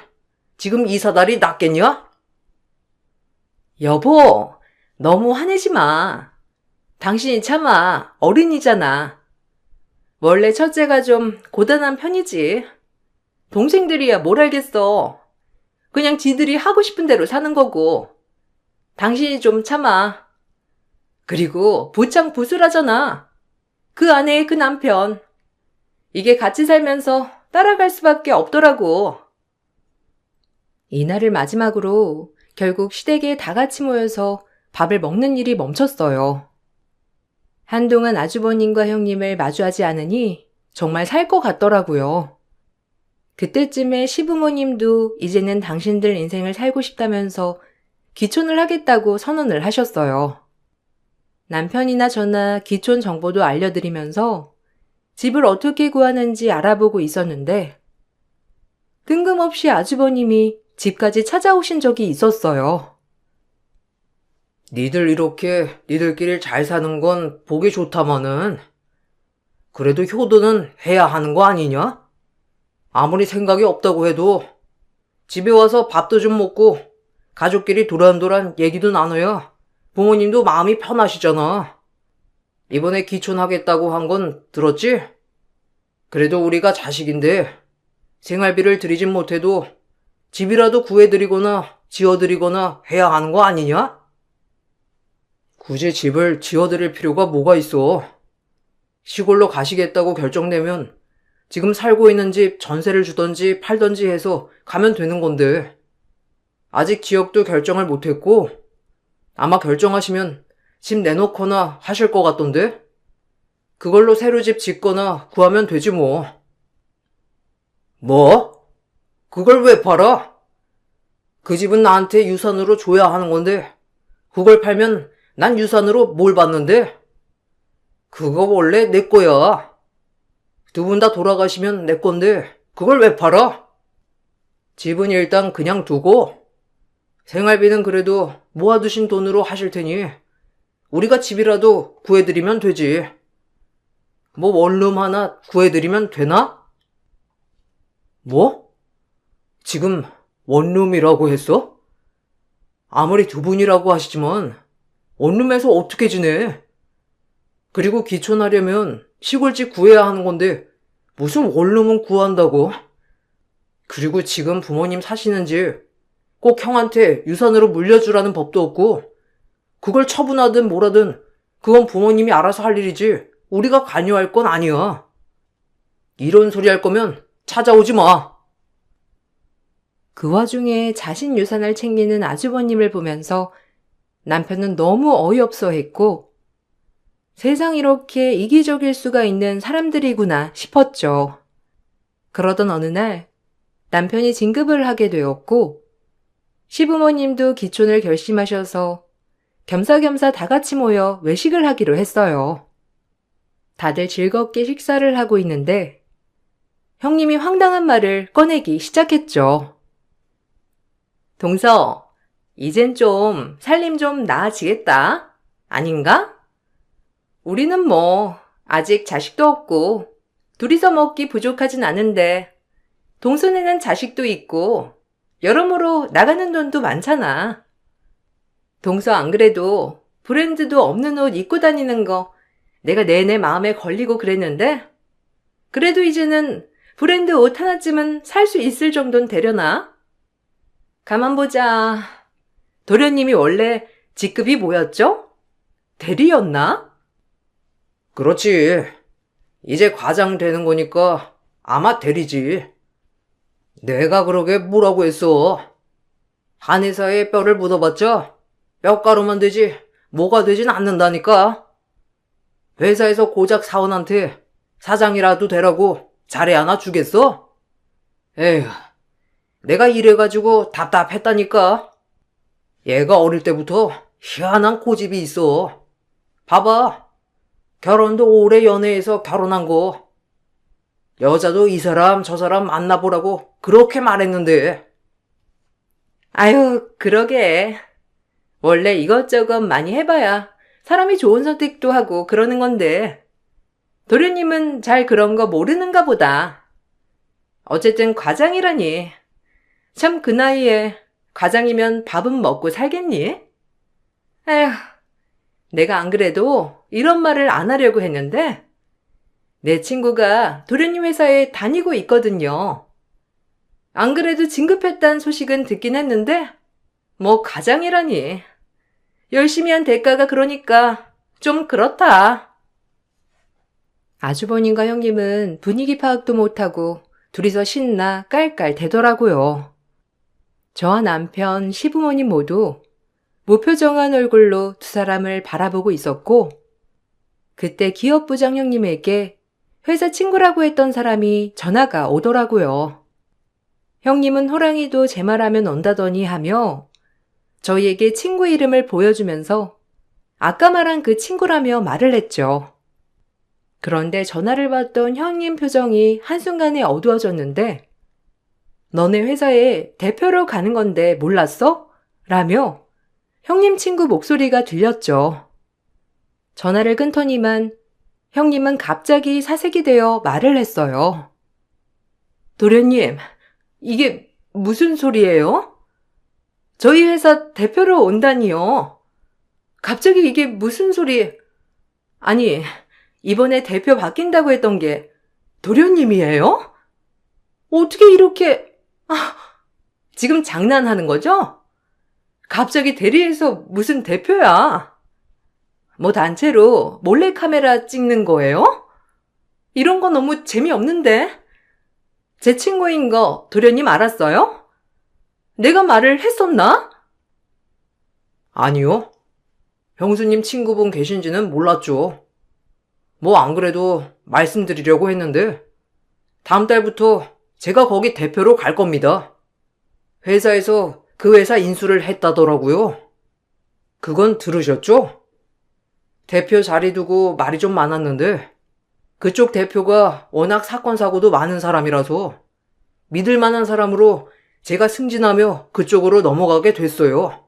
지금 이 사달이 낫겠냐? 여보, 너무 화내지 마. 당신이 차마 어린이잖아. 원래 첫째가 좀 고단한 편이지. 동생들이야 뭘 알겠어. 그냥 지들이 하고 싶은 대로 사는 거고. 당신이 좀 참아. 그리고 부창 부술하잖아. 그 아내의 그 남편. 이게 같이 살면서 따라갈 수밖에 없더라고. 이날을 마지막으로 결국 시댁에 다 같이 모여서 밥을 먹는 일이 멈췄어요. 한동안 아주버님과 형님을 마주하지 않으니 정말 살 것 같더라고요. 그때쯤에 시부모님도 이제는 당신들 인생을 살고 싶다면서 귀촌을 하겠다고 선언을 하셨어요. 남편이나 저나 귀촌 정보도 알려드리면서 집을 어떻게 구하는지 알아보고 있었는데 뜬금없이 아주버님이 집까지 찾아오신 적이 있었어요. 니들 이렇게 니들끼리 잘 사는 건 보기 좋다마는 그래도 효도는 해야 하는 거 아니냐? 아무리 생각이 없다고 해도 집에 와서 밥도 좀 먹고 가족끼리 도란도란 얘기도 나눠야 부모님도 마음이 편하시잖아. 이번에 귀촌하겠다고 한 건 들었지? 그래도 우리가 자식인데 생활비를 드리진 못해도 집이라도 구해드리거나 지어드리거나 해야 하는 거 아니냐? 굳이 집을 지어드릴 필요가 뭐가 있어. 시골로 가시겠다고 결정되면 지금 살고 있는 집 전세를 주던지 팔던지 해서 가면 되는 건데 아직 지역도 결정을 못했고 아마 결정하시면 집 내놓거나 하실 것 같던데 그걸로 새로 집 짓거나 구하면 되지 뭐. 뭐? 그걸 왜 팔아? 그 집은 나한테 유산으로 줘야 하는 건데 그걸 팔면 난 유산으로 뭘 받는데? 그거 원래 내 거야. 두 분 다 돌아가시면 내 건데 그걸 왜 팔아? 집은 일단 그냥 두고 생활비는 그래도 모아두신 돈으로 하실 테니 우리가 집이라도 구해드리면 되지. 뭐 원룸 하나 구해드리면 되나? 뭐? 지금 원룸이라고 했어? 아무리 두 분이라고 하시지만 원룸에서 어떻게 지내? 그리고 귀촌하려면 시골집 구해야 하는 건데 무슨 원룸은 구한다고? 그리고 지금 부모님 사시는 집 꼭 형한테 유산으로 물려주라는 법도 없고 그걸 처분하든 뭐라든 그건 부모님이 알아서 할 일이지 우리가 관여할 건 아니야. 이런 소리 할 거면 찾아오지 마. 그 와중에 자신 유산을 챙기는 아주버님을 보면서 남편은 너무 어이없어 했고 세상 이렇게 이기적일 수가 있는 사람들이구나 싶었죠. 그러던 어느 날 남편이 진급을 하게 되었고 시부모님도 귀촌을 결심하셔서 겸사겸사 다 같이 모여 외식을 하기로 했어요. 다들 즐겁게 식사를 하고 있는데 형님이 황당한 말을 꺼내기 시작했죠. 동서, 이젠 좀 살림 좀 나아지겠다. 아닌가? 우리는 뭐 아직 자식도 없고 둘이서 먹기 부족하진 않은데 동선에는 자식도 있고 여러모로 나가는 돈도 많잖아. 동서 안 그래도 브랜드도 없는 옷 입고 다니는 거 내가 내내 마음에 걸리고 그랬는데 그래도 이제는 브랜드 옷 하나쯤은 살 수 있을 정도는 되려나? 가만 보자. 도련님이 원래 직급이 뭐였죠? 대리였나? 그렇지. 이제 과장 되는 거니까 아마 대리지. 내가 그러게 뭐라고 했어. 한 회사에 뼈를 묻어봤자 뼈가루만 되지 뭐가 되진 않는다니까. 회사에서 고작 사원한테 사장이라도 되라고 자리 하나 주겠어? 에휴, 내가 이래가지고 답답했다니까. 얘가 어릴 때부터 희한한 고집이 있어. 봐봐. 결혼도 오래 연애해서 결혼한 거. 여자도 이 사람 저 사람 만나보라고 그렇게 말했는데. 아유, 그러게. 원래 이것저것 많이 해봐야 사람이 좋은 선택도 하고 그러는 건데 도련님은 잘 그런 거 모르는가 보다. 어쨌든 과장이라니. 참 그 나이에 과장이면 밥은 먹고 살겠니? 에휴, 내가 안 그래도 이런 말을 안 하려고 했는데 내 친구가 도련님 회사에 다니고 있거든요. 안 그래도 진급했다는 소식은 듣긴 했는데 뭐 과장이라니. 열심히 한 대가가 그러니까 좀 그렇다. 아주버님과 형님은 분위기 파악도 못하고 둘이서 신나 깔깔 대더라고요. 저와 남편, 시부모님 모두 무표정한 얼굴로 두 사람을 바라보고 있었고 그때 기업부장 형님에게 회사 친구라고 했던 사람이 전화가 오더라고요. 형님은 호랑이도 제 말하면 온다더니 하며 저희에게 친구 이름을 보여주면서 아까 말한 그 친구라며 말을 했죠. 그런데 전화를 받던 형님 표정이 한순간에 어두워졌는데 너네 회사에 대표로 가는 건데 몰랐어? 라며 형님 친구 목소리가 들렸죠. 전화를 끊더니만 형님은 갑자기 사색이 되어 말을 했어요. 도련님, 이게 무슨 소리예요? 저희 회사 대표로 온다니요. 갑자기 이게 무슨 소리... 아니, 이번에 대표 바뀐다고 했던 게 도련님이에요? 어떻게 이렇게... 지금 장난하는 거죠? 갑자기 대리해서 무슨 대표야? 뭐 단체로 몰래카메라 찍는 거예요? 이런 거 너무 재미없는데? 제 친구인 거 도련님 알았어요? 내가 말을 했었나? 아니요. 형수님 친구분 계신지는 몰랐죠. 뭐 안 그래도 말씀드리려고 했는데 다음 달부터 제가 거기 대표로 갈 겁니다. 회사에서 그 회사 인수를 했다더라고요. 그건 들으셨죠? 대표 자리 두고 말이 좀 많았는데 그쪽 대표가 워낙 사건 사고도 많은 사람이라서 믿을 만한 사람으로 제가 승진하며 그쪽으로 넘어가게 됐어요.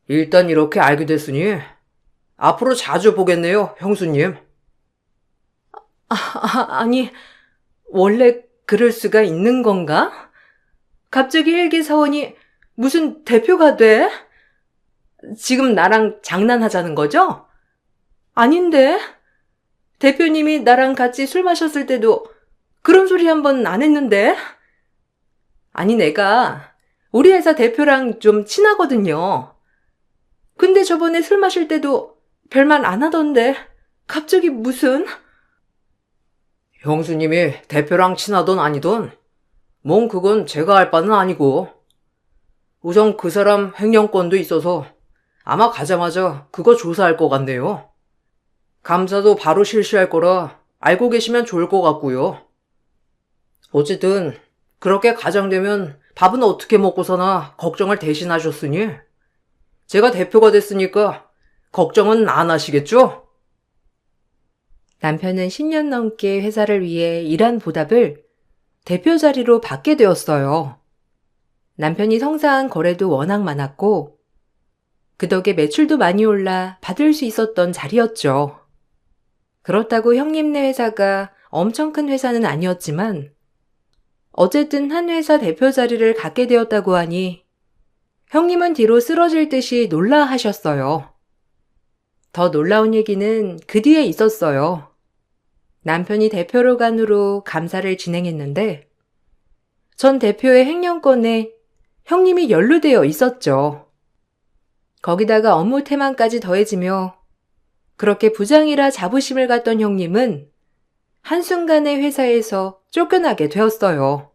일단 이렇게 알게 됐으니 앞으로 자주 보겠네요, 형수님. 아니, 원래 그럴 수가 있는 건가? 갑자기 일개 사원이 무슨 대표가 돼? 지금 나랑 장난하자는 거죠? 아닌데? 대표님이 나랑 같이 술 마셨을 때도 그런 소리 한 번 안 했는데? 아니, 내가 우리 회사 대표랑 좀 친하거든요. 근데 저번에 술 마실 때도 별말 안 하던데 갑자기 무슨... 형수님이 대표랑 친하던 아니던 뭔 그건 제가 할 바는 아니고 우선 그 사람 횡령권도 있어서 아마 가자마자 그거 조사할 것 같네요. 감사도 바로 실시할 거라 알고 계시면 좋을 것 같고요. 어쨌든 그렇게 가장되면 밥은 어떻게 먹고 사나 걱정을 대신하셨으니 제가 대표가 됐으니까 걱정은 안 하시겠죠? 남편은 10년 넘게 회사를 위해 일한 보답을 대표 자리로 받게 되었어요. 남편이 성사한 거래도 워낙 많았고 그 덕에 매출도 많이 올라 받을 수 있었던 자리였죠. 그렇다고 형님네 회사가 엄청 큰 회사는 아니었지만 어쨌든 한 회사 대표 자리를 갖게 되었다고 하니 형님은 뒤로 쓰러질 듯이 놀라 하셨어요. 더 놀라운 얘기는 그 뒤에 있었어요. 남편이 대표로 간 후로 감사를 진행했는데 전 대표의 횡령건에 형님이 연루되어 있었죠. 거기다가 업무 태만까지 더해지며 그렇게 부장이라 자부심을 갖던 형님은 한순간에 회사에서 쫓겨나게 되었어요.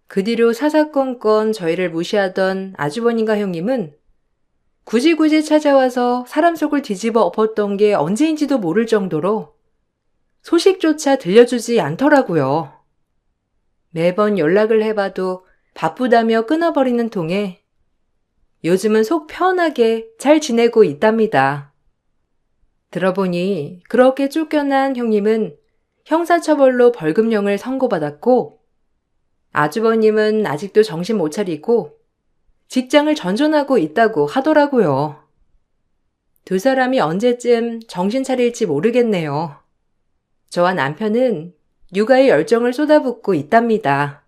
그 뒤로 사사건건 저희를 무시하던 아주버님과 형님은 굳이 찾아와서 사람 속을 뒤집어 엎었던 게 언제인지도 모를 정도로 소식조차 들려주지 않더라고요. 매번 연락을 해봐도 바쁘다며 끊어버리는 통에 요즘은 속 편하게 잘 지내고 있답니다. 들어보니 그렇게 쫓겨난 형님은 형사처벌로 벌금형을 선고받았고 아주버님은 아직도 정신 못 차리고 직장을 전전하고 있다고 하더라고요. 두 사람이 언제쯤 정신 차릴지 모르겠네요. 저와 남편은 육아에 열정을 쏟아붓고 있답니다.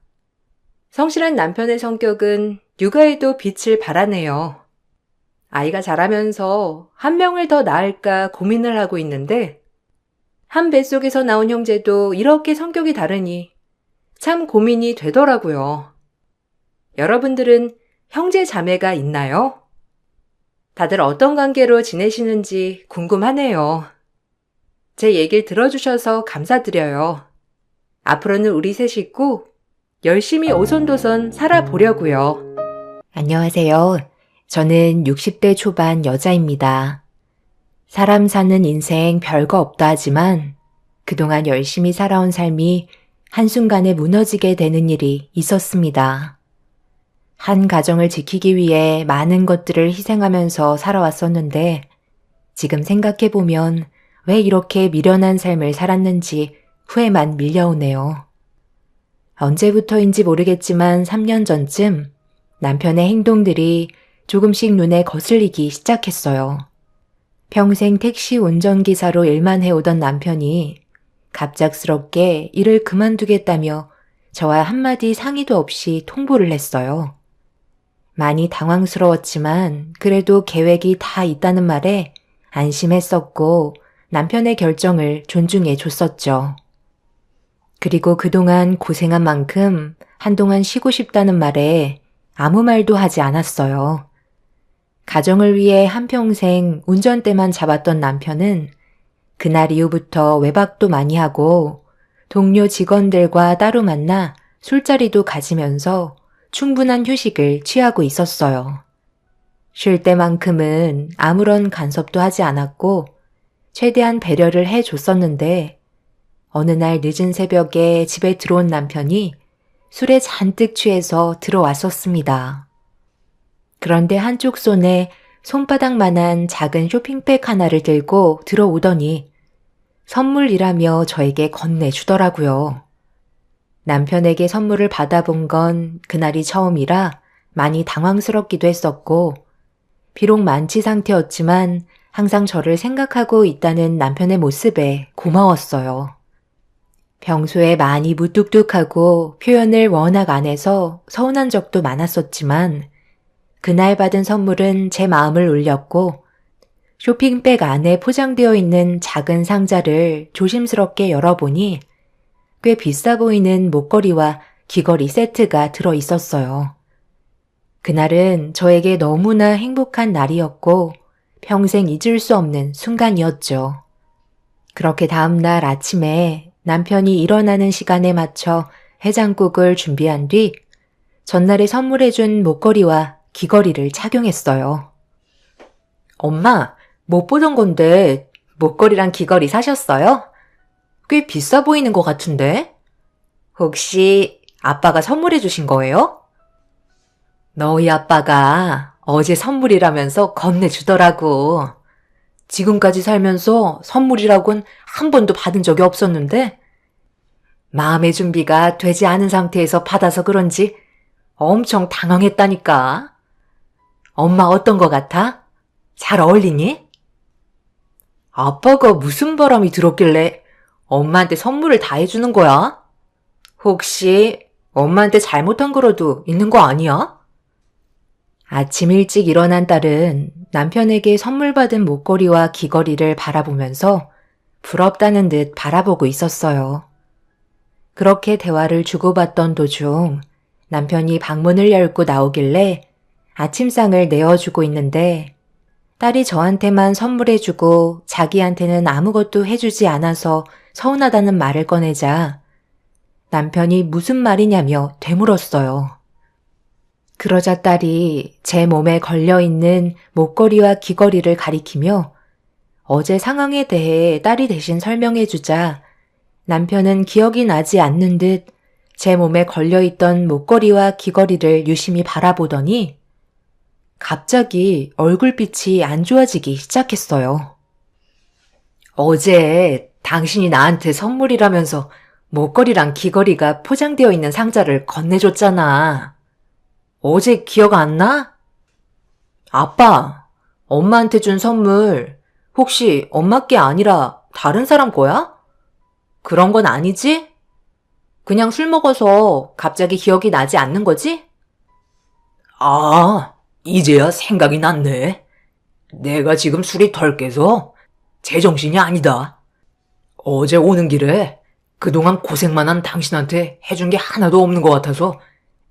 성실한 남편의 성격은 육아에도 빛을 발하네요. 아이가 자라면서 한 명을 더 낳을까 고민을 하고 있는데 한 뱃속에서 나온 형제도 이렇게 성격이 다르니 참 고민이 되더라고요. 여러분들은 형제 자매가 있나요? 다들 어떤 관계로 지내시는지 궁금하네요. 제 얘기를 들어주셔서 감사드려요. 앞으로는 우리 세 식구 열심히 오손도손 살아보려고요. 안녕하세요. 저는 60대 초반 여자입니다. 사람 사는 인생 별거 없다 하지만 그동안 열심히 살아온 삶이 한순간에 무너지게 되는 일이 있었습니다. 한 가정을 지키기 위해 많은 것들을 희생하면서 살아왔었는데 지금 생각해보면 왜 이렇게 미련한 삶을 살았는지 후회만 밀려오네요. 언제부터인지 모르겠지만 3년 전쯤 남편의 행동들이 조금씩 눈에 거슬리기 시작했어요. 평생 택시 운전기사로 일만 해오던 남편이 갑작스럽게 일을 그만두겠다며 저와 한마디 상의도 없이 통보를 했어요. 많이 당황스러웠지만 그래도 계획이 다 있다는 말에 안심했었고 남편의 결정을 존중해 줬었죠. 그리고 그동안 고생한 만큼 한동안 쉬고 싶다는 말에 아무 말도 하지 않았어요. 가정을 위해 한평생 운전대만 잡았던 남편은 그날 이후부터 외박도 많이 하고 동료 직원들과 따로 만나 술자리도 가지면서 충분한 휴식을 취하고 있었어요. 쉴 때만큼은 아무런 간섭도 하지 않았고 최대한 배려를 해줬었는데 어느 날 늦은 새벽에 집에 들어온 남편이 술에 잔뜩 취해서 들어왔었습니다. 그런데 한쪽 손에 손바닥만한 작은 쇼핑백 하나를 들고 들어오더니 선물이라며 저에게 건네주더라고요. 남편에게 선물을 받아본 건 그날이 처음이라 많이 당황스럽기도 했었고 비록 만취 상태였지만 항상 저를 생각하고 있다는 남편의 모습에 고마웠어요. 평소에 많이 무뚝뚝하고 표현을 워낙 안 해서 서운한 적도 많았었지만 그날 받은 선물은 제 마음을 울렸고 쇼핑백 안에 포장되어 있는 작은 상자를 조심스럽게 열어보니 꽤 비싸 보이는 목걸이와 귀걸이 세트가 들어 있었어요. 그날은 저에게 너무나 행복한 날이었고 평생 잊을 수 없는 순간이었죠. 그렇게 다음날 아침에 남편이 일어나는 시간에 맞춰 해장국을 준비한 뒤 전날에 선물해준 목걸이와 귀걸이를 착용했어요. 엄마, 못 보던 건데 목걸이랑 귀걸이 사셨어요? 꽤 비싸 보이는 것 같은데? 혹시 아빠가 선물해 주신 거예요? 너희 아빠가 어제 선물이라면서 건네주더라고. 지금까지 살면서 선물이라곤 한 번도 받은 적이 없었는데 마음의 준비가 되지 않은 상태에서 받아서 그런지 엄청 당황했다니까. 엄마 어떤 거 같아? 잘 어울리니? 아빠가 무슨 바람이 들었길래 엄마한테 선물을 다 해주는 거야? 혹시 엄마한테 잘못한 거라도 있는 거 아니야? 아침 일찍 일어난 딸은 남편에게 선물 받은 목걸이와 귀걸이를 바라보면서 부럽다는 듯 바라보고 있었어요. 그렇게 대화를 주고받던 도중 남편이 방문을 열고 나오길래 아침상을 내어주고 있는데 딸이 저한테만 선물해주고 자기한테는 아무것도 해주지 않아서 서운하다는 말을 꺼내자 남편이 무슨 말이냐며 되물었어요. 그러자 딸이 제 몸에 걸려있는 목걸이와 귀걸이를 가리키며 어제 상황에 대해 딸이 대신 설명해주자 남편은 기억이 나지 않는 듯 제 몸에 걸려있던 목걸이와 귀걸이를 유심히 바라보더니 갑자기 얼굴빛이 안 좋아지기 시작했어요. 어제 당신이 나한테 선물이라면서 목걸이랑 귀걸이가 포장되어 있는 상자를 건네줬잖아. 어제 기억 안 나? 아빠, 엄마한테 준 선물 혹시 엄마 게 아니라 다른 사람 거야? 그런 건 아니지? 그냥 술 먹어서 갑자기 기억이 나지 않는 거지? 아, 이제야 생각이 났네. 내가 지금 술이 덜 깨서 제정신이 아니다. 어제 오는 길에 그동안 고생만 한 당신한테 해준 게 하나도 없는 것 같아서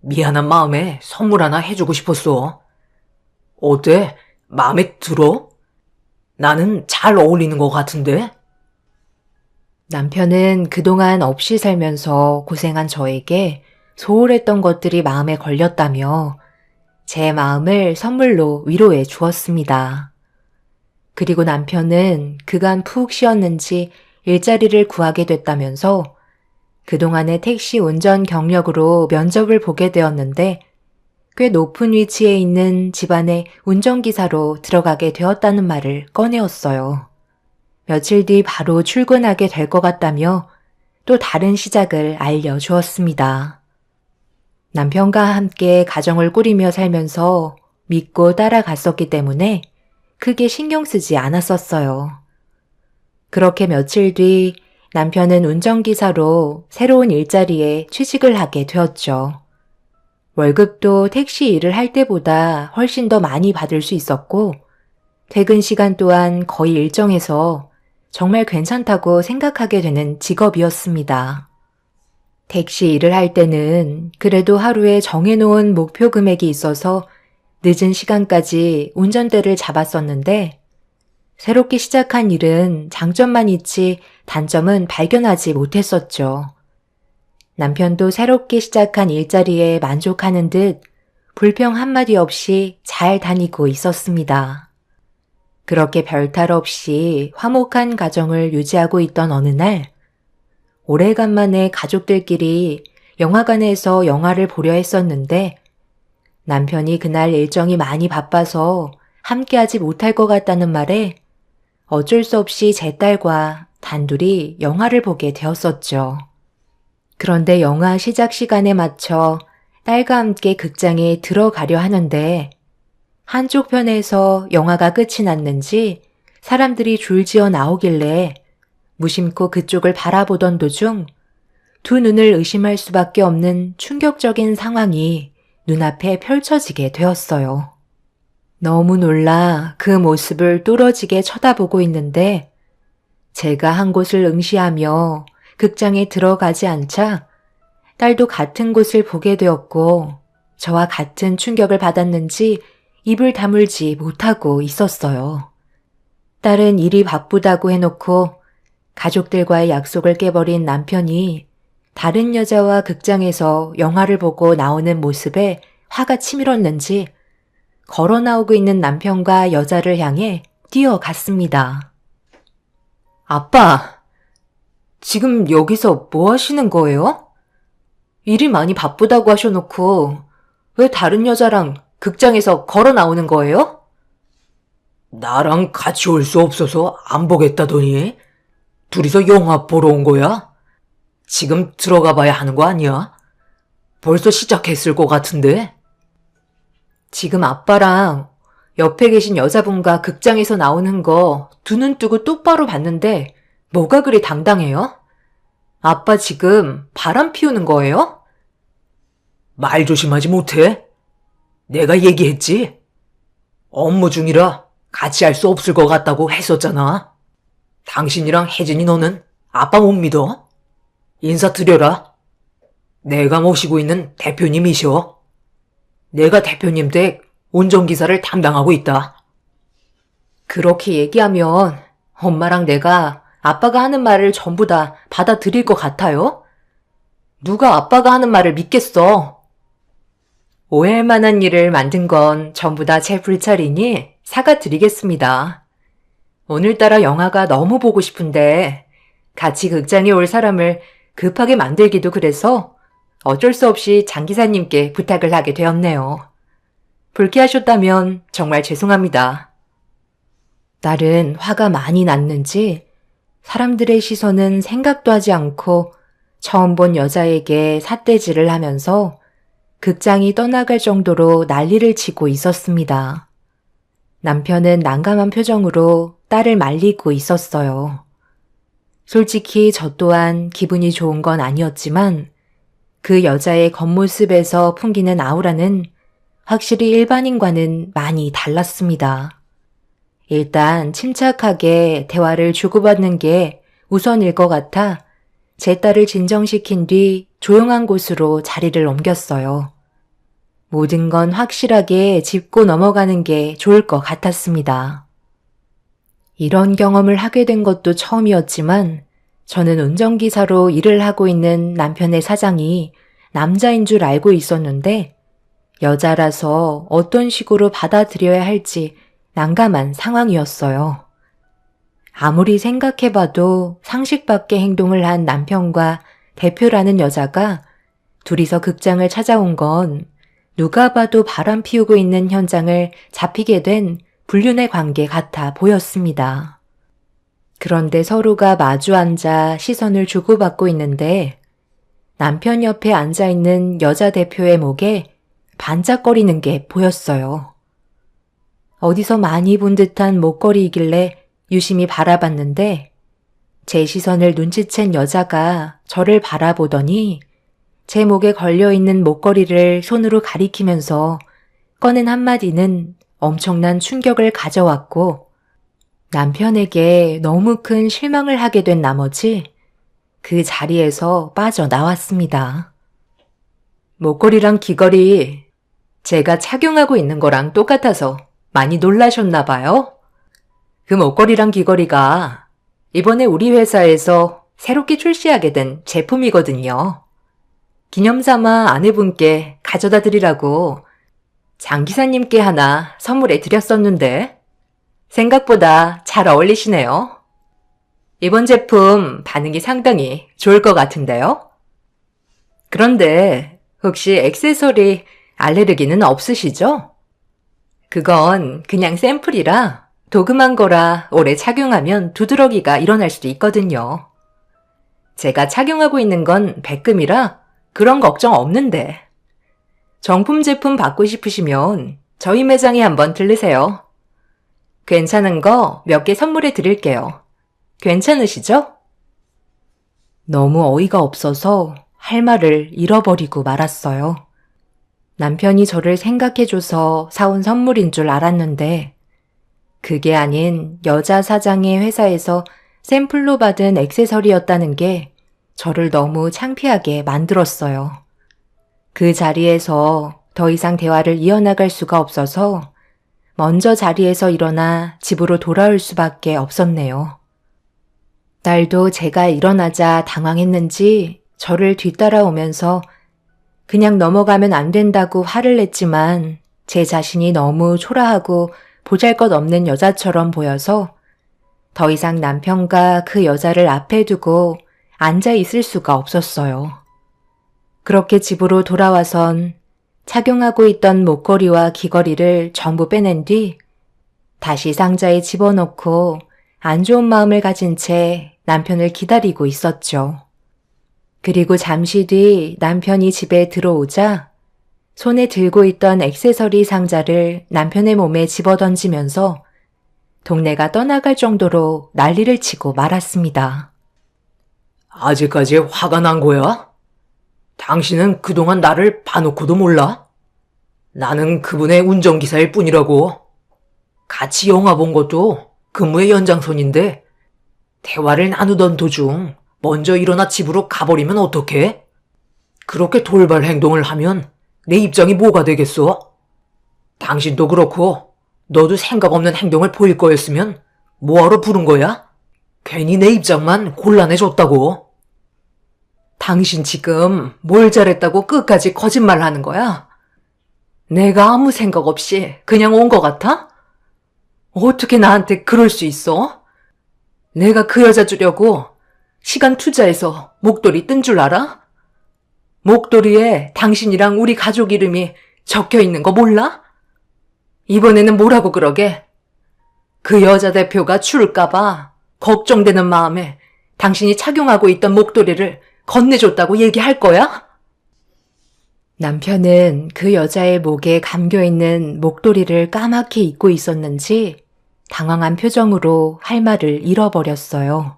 미안한 마음에 선물 하나 해주고 싶었어. 어때? 마음에 들어? 나는 잘 어울리는 것 같은데? 남편은 그동안 없이 살면서 고생한 저에게 소홀했던 것들이 마음에 걸렸다며 제 마음을 선물로 위로해 주었습니다. 그리고 남편은 그간 푹 쉬었는지 일자리를 구하게 됐다면서 그동안의 택시 운전 경력으로 면접을 보게 되었는데 꽤 높은 위치에 있는 집안의 운전기사로 들어가게 되었다는 말을 꺼내었어요. 며칠 뒤 바로 출근하게 될 것 같다며 또 다른 시작을 알려주었습니다. 남편과 함께 가정을 꾸리며 살면서 믿고 따라갔었기 때문에 크게 신경 쓰지 않았었어요. 그렇게 며칠 뒤 남편은 운전기사로 새로운 일자리에 취직을 하게 되었죠. 월급도 택시 일을 할 때보다 훨씬 더 많이 받을 수 있었고 퇴근 시간 또한 거의 일정해서 정말 괜찮다고 생각하게 되는 직업이었습니다. 택시 일을 할 때는 그래도 하루에 정해놓은 목표 금액이 있어서 늦은 시간까지 운전대를 잡았었는데 새롭게 시작한 일은 장점만 있지 단점은 발견하지 못했었죠. 남편도 새롭게 시작한 일자리에 만족하는 듯 불평 한마디 없이 잘 다니고 있었습니다. 그렇게 별탈 없이 화목한 가정을 유지하고 있던 어느 날 오래간만에 가족들끼리 영화관에서 영화를 보려 했었는데 남편이 그날 일정이 많이 바빠서 함께하지 못할 것 같다는 말에 어쩔 수 없이 제 딸과 단둘이 영화를 보게 되었었죠. 그런데 영화 시작 시간에 맞춰 딸과 함께 극장에 들어가려 하는데 한쪽 편에서 영화가 끝이 났는지 사람들이 줄지어 나오길래 무심코 그쪽을 바라보던 도중 두 눈을 의심할 수밖에 없는 충격적인 상황이 눈앞에 펼쳐지게 되었어요. 너무 놀라 그 모습을 뚫어지게 쳐다보고 있는데 제가 한 곳을 응시하며 극장에 들어가지 않자 딸도 같은 곳을 보게 되었고 저와 같은 충격을 받았는지 입을 다물지 못하고 있었어요. 딸은 일이 바쁘다고 해놓고 가족들과의 약속을 깨버린 남편이 다른 여자와 극장에서 영화를 보고 나오는 모습에 화가 치밀었는지 걸어 나오고 있는 남편과 여자를 향해 뛰어갔습니다. 아빠, 지금 여기서 뭐 하시는 거예요? 일이 많이 바쁘다고 하셔놓고 왜 다른 여자랑 극장에서 걸어 나오는 거예요? 나랑 같이 올 수 없어서 안 보겠다더니 둘이서 영화 보러 온 거야? 지금 들어가 봐야 하는 거 아니야? 벌써 시작했을 것 같은데? 지금 아빠랑 옆에 계신 여자분과 극장에서 나오는 거 두 눈 뜨고 똑바로 봤는데 뭐가 그리 당당해요? 아빠 지금 바람 피우는 거예요? 말 조심하지 못해? 내가 얘기했지? 업무 중이라 같이 할 수 없을 것 같다고 했었잖아. 당신이랑 혜진이 너는 아빠 못 믿어? 인사드려라. 내가 모시고 있는 대표님이셔. 내가 대표님 댁 운전기사를 담당하고 있다. 그렇게 얘기하면 엄마랑 내가 아빠가 하는 말을 전부 다 받아들일 것 같아요? 누가 아빠가 하는 말을 믿겠어? 오해할 만한 일을 만든 건 전부 다 제 불찰이니 사과드리겠습니다. 오늘따라 영화가 너무 보고 싶은데 같이 극장에 올 사람을 급하게 만들기도 그래서 어쩔 수 없이 장 기사님께 부탁을 하게 되었네요. 불쾌하셨다면 정말 죄송합니다. 딸은 화가 많이 났는지 사람들의 시선은 생각도 하지 않고 처음 본 여자에게 삿대질을 하면서 극장이 떠나갈 정도로 난리를 치고 있었습니다. 남편은 난감한 표정으로 딸을 말리고 있었어요. 솔직히 저 또한 기분이 좋은 건 아니었지만 그 여자의 겉모습에서 풍기는 아우라는 확실히 일반인과는 많이 달랐습니다. 일단 침착하게 대화를 주고받는 게 우선일 것 같아 제 딸을 진정시킨 뒤 조용한 곳으로 자리를 옮겼어요. 모든 건 확실하게 짚고 넘어가는 게 좋을 것 같았습니다. 이런 경험을 하게 된 것도 처음이었지만 저는 운전기사로 일을 하고 있는 남편의 사장이 남자인 줄 알고 있었는데 여자라서 어떤 식으로 받아들여야 할지 난감한 상황이었어요. 아무리 생각해봐도 상식 밖의 행동을 한 남편과 대표라는 여자가 둘이서 극장을 찾아온 건 누가 봐도 바람 피우고 있는 현장을 잡히게 된 불륜의 관계 같아 보였습니다. 그런데 서로가 마주 앉아 시선을 주고받고 있는데 남편 옆에 앉아있는 여자 대표의 목에 반짝거리는 게 보였어요. 어디서 많이 본 듯한 목걸이이길래 유심히 바라봤는데 제 시선을 눈치챈 여자가 저를 바라보더니 제 목에 걸려있는 목걸이를 손으로 가리키면서 꺼낸 한마디는 엄청난 충격을 가져왔고 남편에게 너무 큰 실망을 하게 된 나머지 그 자리에서 빠져나왔습니다. 목걸이랑 귀걸이 제가 착용하고 있는 거랑 똑같아서 많이 놀라셨나 봐요. 그 목걸이랑 귀걸이가 이번에 우리 회사에서 새롭게 출시하게 된 제품이거든요. 기념삼아 아내분께 가져다 드리라고 장 기사님께 하나 선물해 드렸었는데 생각보다 잘 어울리시네요. 이번 제품 반응이 상당히 좋을 것 같은데요. 그런데 혹시 액세서리 알레르기는 없으시죠? 그건 그냥 샘플이라 도금한 거라 오래 착용하면 두드러기가 일어날 수도 있거든요. 제가 착용하고 있는 건 백금이라 그런 걱정 없는데. 정품 제품 받고 싶으시면 저희 매장에 한번 들르세요. 괜찮은 거 몇 개 선물해 드릴게요. 괜찮으시죠? 너무 어이가 없어서 할 말을 잃어버리고 말았어요. 남편이 저를 생각해줘서 사온 선물인 줄 알았는데 그게 아닌 여자 사장의 회사에서 샘플로 받은 액세서리였다는 게 저를 너무 창피하게 만들었어요. 그 자리에서 더 이상 대화를 이어나갈 수가 없어서 먼저 자리에서 일어나 집으로 돌아올 수밖에 없었네요. 딸도 제가 일어나자 당황했는지 저를 뒤따라오면서 그냥 넘어가면 안 된다고 화를 냈지만 제 자신이 너무 초라하고 보잘것없는 여자처럼 보여서 더 이상 남편과 그 여자를 앞에 두고 앉아 있을 수가 없었어요. 그렇게 집으로 돌아와선 착용하고 있던 목걸이와 귀걸이를 전부 빼낸 뒤 다시 상자에 집어넣고 안 좋은 마음을 가진 채 남편을 기다리고 있었죠. 그리고 잠시 뒤 남편이 집에 들어오자 손에 들고 있던 액세서리 상자를 남편의 몸에 집어던지면서 동네가 떠나갈 정도로 난리를 치고 말았습니다. 아직까지 화가 난 거야? 당신은 그동안 나를 봐놓고도 몰라? 나는 그분의 운전기사일 뿐이라고. 같이 영화 본 것도 근무의 연장선인데 대화를 나누던 도중 먼저 일어나 집으로 가버리면 어떡해? 그렇게 돌발 행동을 하면 내 입장이 뭐가 되겠어? 당신도 그렇고 너도 생각 없는 행동을 보일 거였으면 뭐하러 부른 거야? 괜히 내 입장만 곤란해졌다고. 당신 지금 뭘 잘했다고 끝까지 거짓말 하는 거야? 내가 아무 생각 없이 그냥 온 것 같아? 어떻게 나한테 그럴 수 있어? 내가 그 여자 주려고 시간 투자해서 목도리 뜬 줄 알아? 목도리에 당신이랑 우리 가족 이름이 적혀 있는 거 몰라? 이번에는 뭐라고 그러게? 그 여자 대표가 추울까봐 걱정되는 마음에 당신이 착용하고 있던 목도리를 건네줬다고 얘기할 거야? 남편은 그 여자의 목에 감겨있는 목도리를 까맣게 잊고 있었는지 당황한 표정으로 할 말을 잃어버렸어요.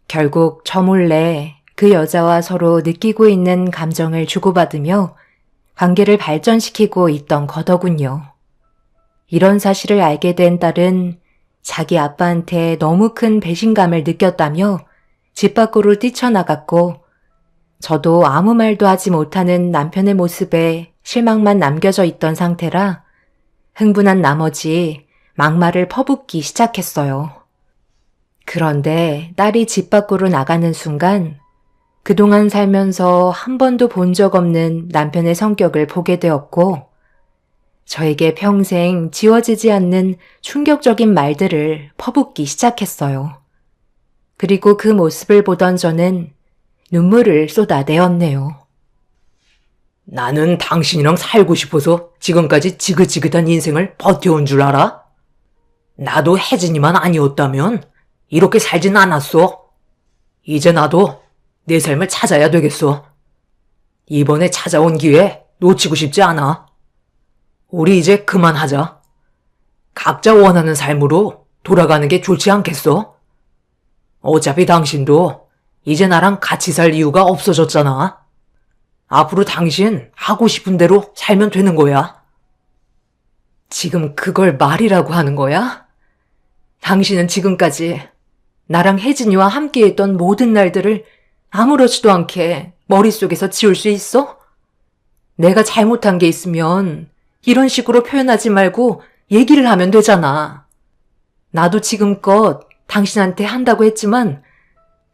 결국 저 몰래 그 여자와 서로 느끼고 있는 감정을 주고받으며 관계를 발전시키고 있던 거더군요. 이런 사실을 알게 된 딸은 자기 아빠한테 너무 큰 배신감을 느꼈다며 집 밖으로 뛰쳐나갔고 저도 아무 말도 하지 못하는 남편의 모습에 실망만 남겨져 있던 상태라 흥분한 나머지 막말을 퍼붓기 시작했어요. 그런데 딸이 집 밖으로 나가는 순간 그동안 살면서 한 번도 본 적 없는 남편의 성격을 보게 되었고 저에게 평생 지워지지 않는 충격적인 말들을 퍼붓기 시작했어요. 그리고 그 모습을 보던 저는 눈물을 쏟아내었네요. 나는 당신이랑 살고 싶어서 지금까지 지긋지긋한 인생을 버텨온 줄 알아? 나도 혜진이만 아니었다면 이렇게 살진 않았어. 이제 나도 내 삶을 찾아야 되겠어. 이번에 찾아온 기회 놓치고 싶지 않아. 우리 이제 그만하자. 각자 원하는 삶으로 돌아가는 게 좋지 않겠어? 어차피 당신도 이제 나랑 같이 살 이유가 없어졌잖아. 앞으로 당신 하고 싶은 대로 살면 되는 거야. 지금 그걸 말이라고 하는 거야? 당신은 지금까지 나랑 혜진이와 함께했던 모든 날들을 아무렇지도 않게 머릿속에서 지울 수 있어? 내가 잘못한 게 있으면 이런 식으로 표현하지 말고 얘기를 하면 되잖아. 나도 지금껏 당신한테 한다고 했지만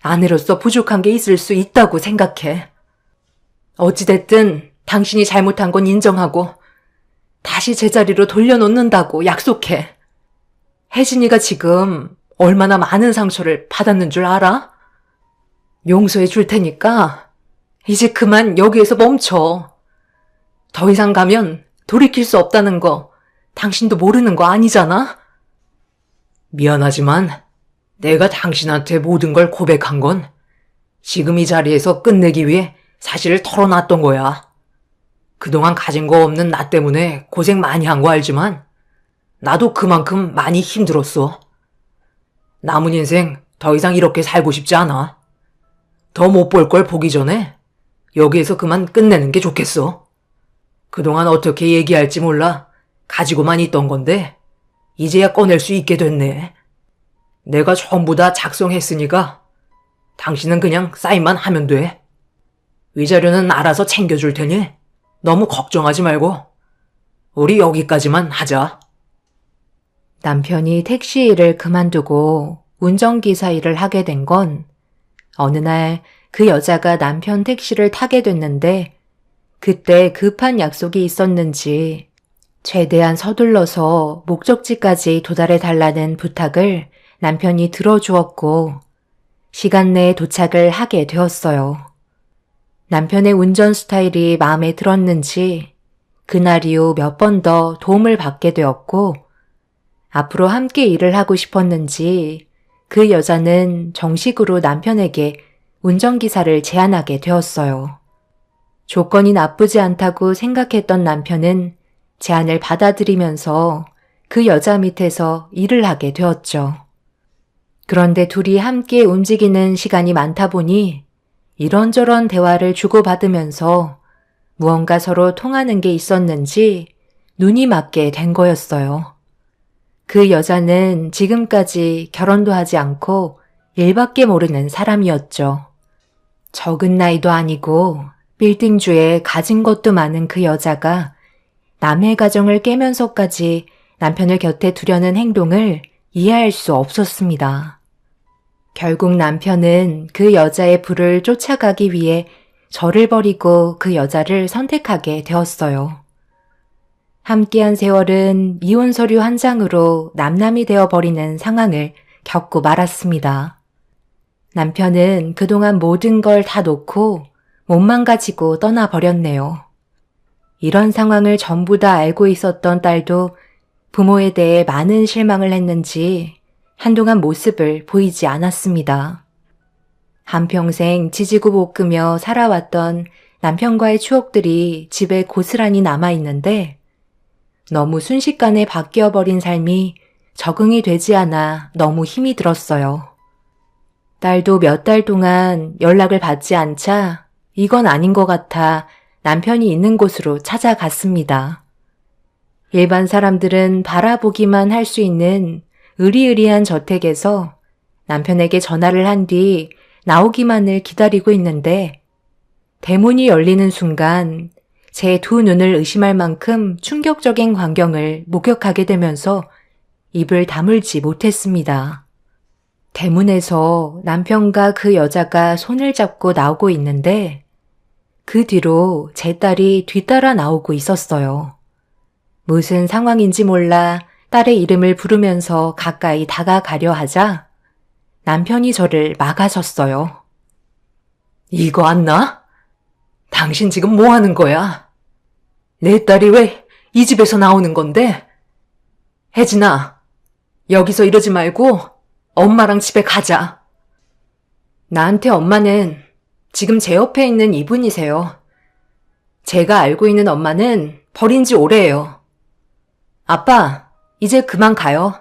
아내로서 부족한 게 있을 수 있다고 생각해. 어찌됐든 당신이 잘못한 건 인정하고 다시 제자리로 돌려놓는다고 약속해. 혜진이가 지금 얼마나 많은 상처를 받았는 줄 알아? 용서해 줄 테니까 이제 그만 여기에서 멈춰. 더 이상 가면 돌이킬 수 없다는 거 당신도 모르는 거 아니잖아? 미안하지만 내가 당신한테 모든 걸 고백한 건 지금 이 자리에서 끝내기 위해 사실을 털어놨던 거야. 그동안 가진 거 없는 나 때문에 고생 많이 한 거 알지만 나도 그만큼 많이 힘들었어. 남은 인생 더 이상 이렇게 살고 싶지 않아. 더 못 볼 걸 보기 전에 여기에서 그만 끝내는 게 좋겠어. 그동안 어떻게 얘기할지 몰라 가지고만 있던 건데 이제야 꺼낼 수 있게 됐네. 내가 전부 다 작성했으니까 당신은 그냥 사인만 하면 돼. 위자료는 알아서 챙겨줄 테니 너무 걱정하지 말고 우리 여기까지만 하자. 남편이 택시 일을 그만두고 운전기사 일을 하게 된 건 어느 날 그 여자가 남편 택시를 타게 됐는데 그때 급한 약속이 있었는지 최대한 서둘러서 목적지까지 도달해 달라는 부탁을 남편이 들어주었고 시간 내에 도착을 하게 되었어요. 남편의 운전 스타일이 마음에 들었는지 그날 이후 몇 번 더 도움을 받게 되었고 앞으로 함께 일을 하고 싶었는지 그 여자는 정식으로 남편에게 운전기사를 제안하게 되었어요. 조건이 나쁘지 않다고 생각했던 남편은 제안을 받아들이면서 그 여자 밑에서 일을 하게 되었죠. 그런데 둘이 함께 움직이는 시간이 많다 보니 이런저런 대화를 주고받으면서 무언가 서로 통하는 게 있었는지 눈이 맞게 된 거였어요. 그 여자는 지금까지 결혼도 하지 않고 일밖에 모르는 사람이었죠. 적은 나이도 아니고 빌딩주에 가진 것도 많은 그 여자가 남의 가정을 깨면서까지 남편을 곁에 두려는 행동을 이해할 수 없었습니다. 결국 남편은 그 여자의 부를 쫓아가기 위해 저를 버리고 그 여자를 선택하게 되었어요. 함께한 세월은 이혼 서류 한 장으로 남남이 되어버리는 상황을 겪고 말았습니다. 남편은 그동안 모든 걸 다 놓고 몸만 가지고 떠나버렸네요. 이런 상황을 전부 다 알고 있었던 딸도 부모에 대해 많은 실망을 했는지 한동안 모습을 보이지 않았습니다. 한평생 지지고 볶으며 살아왔던 남편과의 추억들이 집에 고스란히 남아있는데 너무 순식간에 바뀌어버린 삶이 적응이 되지 않아 너무 힘이 들었어요. 딸도 몇 달 동안 연락을 받지 않자 이건 아닌 것 같아 남편이 있는 곳으로 찾아갔습니다. 일반 사람들은 바라보기만 할 수 있는 으리으리한 저택에서 남편에게 전화를 한 뒤 나오기만을 기다리고 있는데 대문이 열리는 순간 제 두 눈을 의심할 만큼 충격적인 광경을 목격하게 되면서 입을 다물지 못했습니다. 대문에서 남편과 그 여자가 손을 잡고 나오고 있는데 그 뒤로 제 딸이 뒤따라 나오고 있었어요. 무슨 상황인지 몰라 딸의 이름을 부르면서 가까이 다가가려 하자 남편이 저를 막아섰어요. 이거 안 나? 당신 지금 뭐 하는 거야? 내 딸이 왜 이 집에서 나오는 건데? 혜진아, 여기서 이러지 말고 엄마랑 집에 가자. 나한테 엄마는 지금 제 옆에 있는 이분이세요. 제가 알고 있는 엄마는 버린 지 오래예요. 아빠, 이제 그만 가요.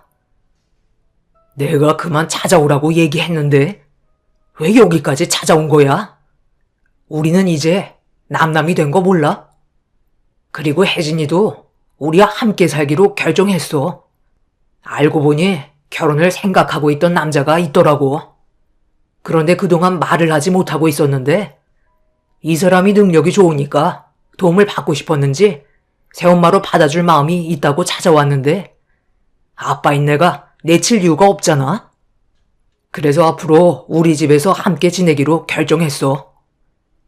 내가 그만 찾아오라고 얘기했는데 왜 여기까지 찾아온 거야? 우리는 이제 남남이 된 거 몰라? 그리고 혜진이도 우리와 함께 살기로 결정했어. 알고 보니 결혼을 생각하고 있던 남자가 있더라고. 그런데 그동안 말을 하지 못하고 있었는데 이 사람이 능력이 좋으니까 도움을 받고 싶었는지 새엄마로 받아줄 마음이 있다고 찾아왔는데 아빠인 내가 내칠 이유가 없잖아. 그래서 앞으로 우리 집에서 함께 지내기로 결정했어.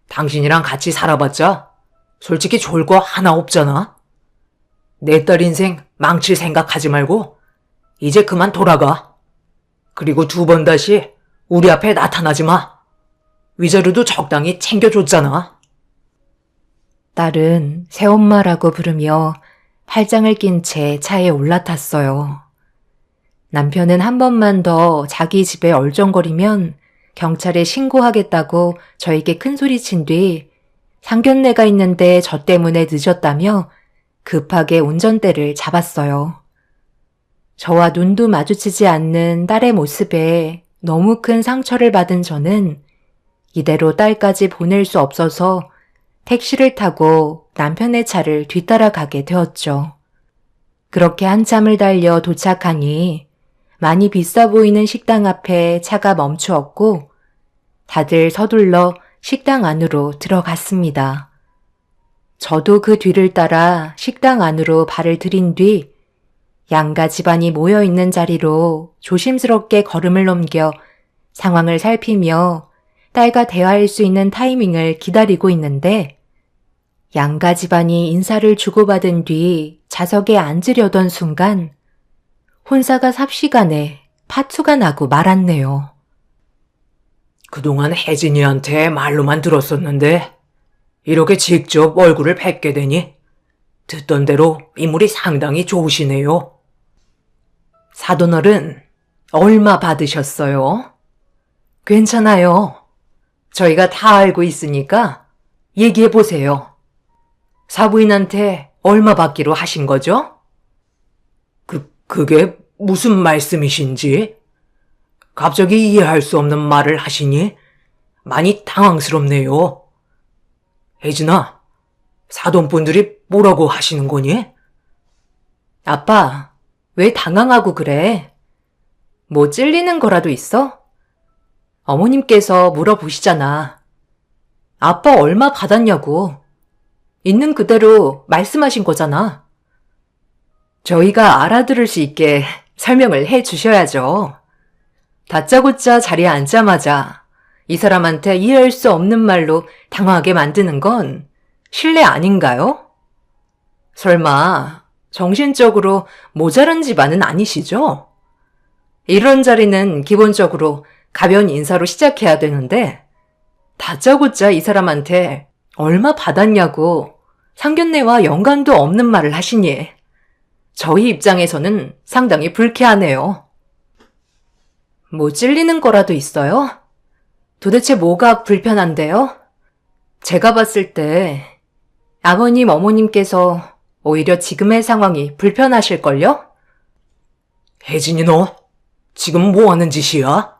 당신이랑 같이 살아봤자 솔직히 좋을 거 하나 없잖아. 내 딸 인생 망칠 생각하지 말고 이제 그만 돌아가. 그리고 두 번 다시 우리 앞에 나타나지 마. 위자료도 적당히 챙겨줬잖아. 딸은 새엄마라고 부르며 팔짱을 낀 채 차에 올라탔어요. 남편은 한 번만 더 자기 집에 얼쩡거리면 경찰에 신고하겠다고 저에게 큰소리친 뒤 상견례가 있는데 저 때문에 늦었다며 급하게 운전대를 잡았어요. 저와 눈도 마주치지 않는 딸의 모습에 너무 큰 상처를 받은 저는 이대로 딸까지 보낼 수 없어서 택시를 타고 남편의 차를 뒤따라가게 되었죠. 그렇게 한참을 달려 도착하니 많이 비싸 보이는 식당 앞에 차가 멈추었고 다들 서둘러 식당 안으로 들어갔습니다. 저도 그 뒤를 따라 식당 안으로 발을 들인 뒤 양가 집안이 모여있는 자리로 조심스럽게 걸음을 넘겨 상황을 살피며 딸과 대화할 수 있는 타이밍을 기다리고 있는데 양가 집안이 인사를 주고받은 뒤 좌석에 앉으려던 순간 혼사가 삽시간에 파투가 나고 말았네요. 그동안 혜진이한테 말로만 들었었는데 이렇게 직접 얼굴을 뵙게 되니 듣던 대로 인물이 상당히 좋으시네요. 사돈어른 얼마 받으셨어요? 괜찮아요. 저희가 다 알고 있으니까 얘기해보세요. 사부인한테 얼마 받기로 하신 거죠? 그게 무슨 말씀이신지? 갑자기 이해할 수 없는 말을 하시니 많이 당황스럽네요. 혜진아, 사돈분들이 뭐라고 하시는 거니? 아빠, 왜 당황하고 그래? 뭐 찔리는 거라도 있어? 어머님께서 물어보시잖아. 아빠 얼마 받았냐고. 있는 그대로 말씀하신 거잖아. 저희가 알아들을 수 있게 설명을 해 주셔야죠. 다짜고짜 자리에 앉자마자 이 사람한테 이해할 수 없는 말로 당황하게 만드는 건 실례 아닌가요? 설마 정신적으로 모자란 집안은 아니시죠? 이런 자리는 기본적으로 가벼운 인사로 시작해야 되는데 다짜고짜 이 사람한테 얼마 받았냐고 상견례와 연관도 없는 말을 하시니 저희 입장에서는 상당히 불쾌하네요. 뭐 찔리는 거라도 있어요? 도대체 뭐가 불편한데요? 제가 봤을 때 아버님, 어머님께서 오히려 지금의 상황이 불편하실걸요? 혜진이 너 지금 뭐 하는 짓이야?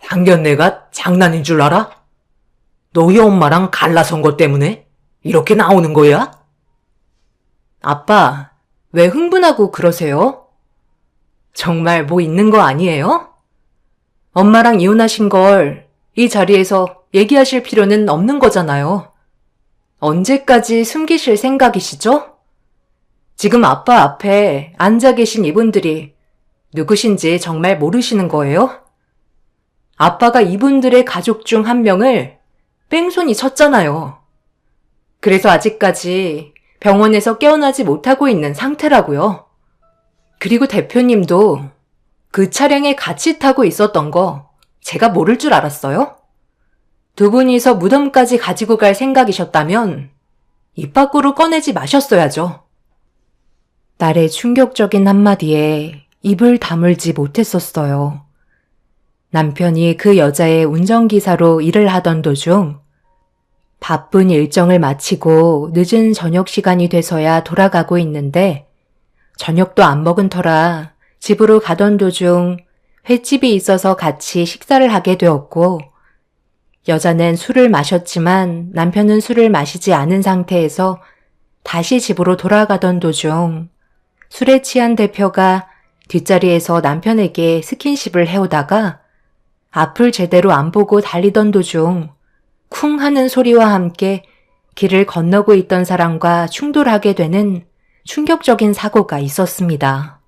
상견례가 장난인 줄 알아? 너희 엄마랑 갈라선 것 때문에 이렇게 나오는 거야? 아빠, 왜 흥분하고 그러세요? 정말 뭐 있는 거 아니에요? 엄마랑 이혼하신 걸 이 자리에서 얘기하실 필요는 없는 거잖아요. 언제까지 숨기실 생각이시죠? 지금 아빠 앞에 앉아 계신 이분들이 누구신지 정말 모르시는 거예요? 아빠가 이분들의 가족 중 한 명을 뺑소니 쳤잖아요. 그래서 아직까지 병원에서 깨어나지 못하고 있는 상태라고요. 그리고 대표님도 그 차량에 같이 타고 있었던 거 제가 모를 줄 알았어요? 두 분이서 무덤까지 가지고 갈 생각이셨다면 입 밖으로 꺼내지 마셨어야죠. 딸의 충격적인 한마디에 입을 다물지 못했었어요. 남편이 그 여자의 운전기사로 일을 하던 도중 바쁜 일정을 마치고 늦은 저녁 시간이 돼서야 돌아가고 있는데 저녁도 안 먹은 터라 집으로 가던 도중 횟집이 있어서 같이 식사를 하게 되었고 여자는 술을 마셨지만 남편은 술을 마시지 않은 상태에서 다시 집으로 돌아가던 도중 술에 취한 대표가 뒷자리에서 남편에게 스킨십을 해오다가 앞을 제대로 안 보고 달리던 도중 쿵 하는 소리와 함께 길을 건너고 있던 사람과 충돌하게 되는 충격적인 사고가 있었습니다.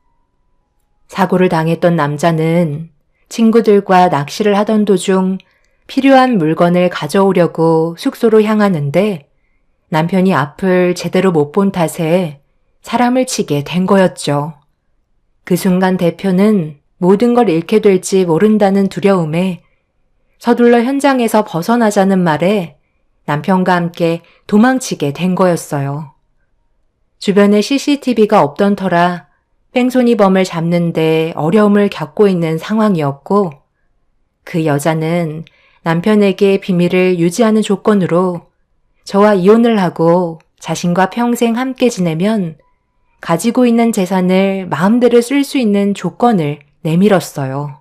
사고를 당했던 남자는 친구들과 낚시를 하던 도중 필요한 물건을 가져오려고 숙소로 향하는데 남편이 앞을 제대로 못 본 탓에 사람을 치게 된 거였죠. 그 순간 대표는 모든 걸 잃게 될지 모른다는 두려움에 서둘러 현장에서 벗어나자는 말에 남편과 함께 도망치게 된 거였어요. 주변에 CCTV가 없던 터라 뺑소니범을 잡는데 어려움을 겪고 있는 상황이었고 그 여자는 남편에게 비밀을 유지하는 조건으로 저와 이혼을 하고 자신과 평생 함께 지내면 가지고 있는 재산을 마음대로 쓸 수 있는 조건을 내밀었어요.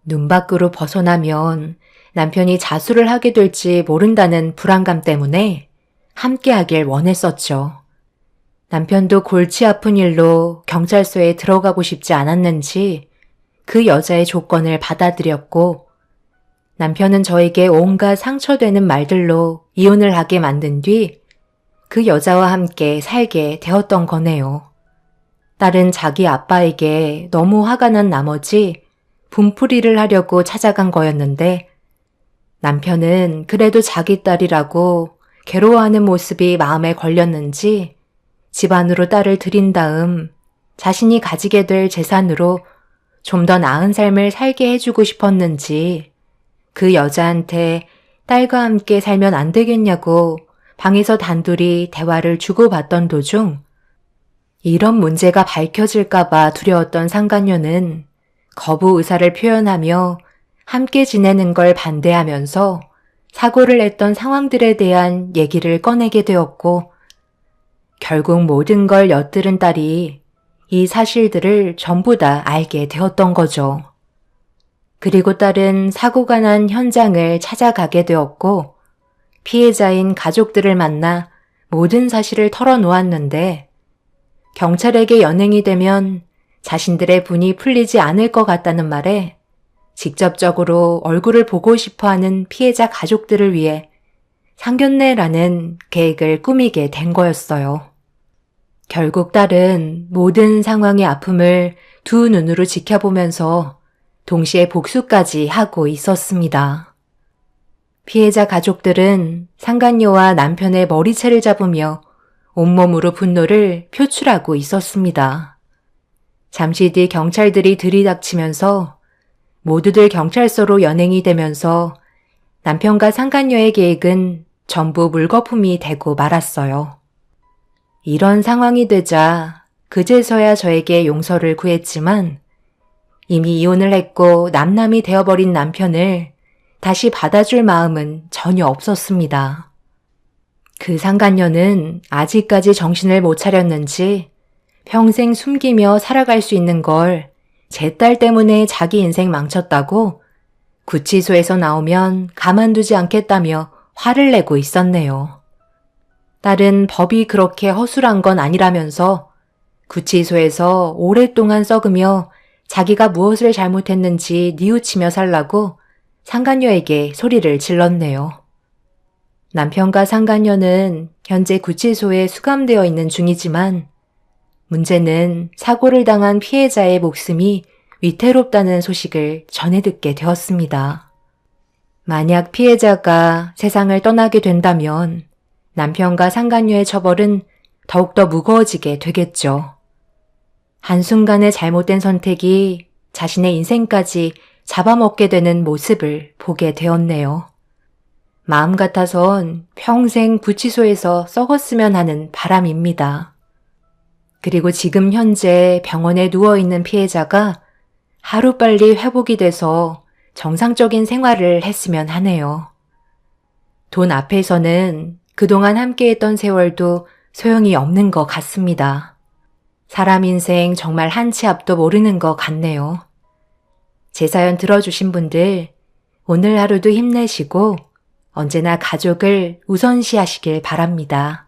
눈 밖으로 벗어나면 남편이 자수를 하게 될지 모른다는 불안감 때문에 함께 하길 원했었죠. 남편도 골치 아픈 일로 경찰서에 들어가고 싶지 않았는지 그 여자의 조건을 받아들였고 남편은 저에게 온갖 상처되는 말들로 이혼을 하게 만든 뒤 그 여자와 함께 살게 되었던 거네요. 딸은 자기 아빠에게 너무 화가 난 나머지 분풀이를 하려고 찾아간 거였는데 남편은 그래도 자기 딸이라고 괴로워하는 모습이 마음에 걸렸는지 집안으로 딸을 들인 다음 자신이 가지게 될 재산으로 좀 더 나은 삶을 살게 해주고 싶었는지 그 여자한테 딸과 함께 살면 안 되겠냐고 방에서 단둘이 대화를 주고받던 도중 이런 문제가 밝혀질까봐 두려웠던 상간녀는 거부 의사를 표현하며 함께 지내는 걸 반대하면서 사고를 냈던 상황들에 대한 얘기를 꺼내게 되었고 결국 모든 걸 엿들은 딸이 이 사실들을 전부 다 알게 되었던 거죠. 그리고 딸은 사고가 난 현장을 찾아가게 되었고 피해자인 가족들을 만나 모든 사실을 털어놓았는데 경찰에게 연행이 되면 자신들의 분이 풀리지 않을 것 같다는 말에 직접적으로 얼굴을 보고 싶어하는 피해자 가족들을 위해 상견례라는 계획을 꾸미게 된 거였어요. 결국 딸은 모든 상황의 아픔을 두 눈으로 지켜보면서 동시에 복수까지 하고 있었습니다. 피해자 가족들은 상간녀와 남편의 머리채를 잡으며 온몸으로 분노를 표출하고 있었습니다. 잠시 뒤 경찰들이 들이닥치면서 모두들 경찰서로 연행이 되면서 남편과 상간녀의 계획은 전부 물거품이 되고 말았어요. 이런 상황이 되자 그제서야 저에게 용서를 구했지만 이미 이혼을 했고 남남이 되어버린 남편을 다시 받아줄 마음은 전혀 없었습니다. 그 상간녀는 아직까지 정신을 못 차렸는지 평생 숨기며 살아갈 수 있는 걸 제 딸 때문에 자기 인생 망쳤다고 구치소에서 나오면 가만두지 않겠다며 화를 내고 있었네요. 딸은 법이 그렇게 허술한 건 아니라면서 구치소에서 오랫동안 썩으며 자기가 무엇을 잘못했는지 뉘우치며 살라고 상간녀에게 소리를 질렀네요. 남편과 상간녀는 현재 구치소에 수감되어 있는 중이지만 문제는 사고를 당한 피해자의 목숨이 위태롭다는 소식을 전해 듣게 되었습니다. 만약 피해자가 세상을 떠나게 된다면 남편과 상간녀의 처벌은 더욱더 무거워지게 되겠죠. 한순간의 잘못된 선택이 자신의 인생까지 잡아먹게 되는 모습을 보게 되었네요. 마음 같아선 평생 구치소에서 썩었으면 하는 바람입니다. 그리고 지금 현재 병원에 누워있는 피해자가 하루빨리 회복이 돼서 정상적인 생활을 했으면 하네요. 돈 앞에서는 그동안 함께했던 세월도 소용이 없는 것 같습니다. 사람 인생 정말 한 치 앞도 모르는 것 같네요. 제 사연 들어주신 분들 오늘 하루도 힘내시고 언제나 가족을 우선시하시길 바랍니다.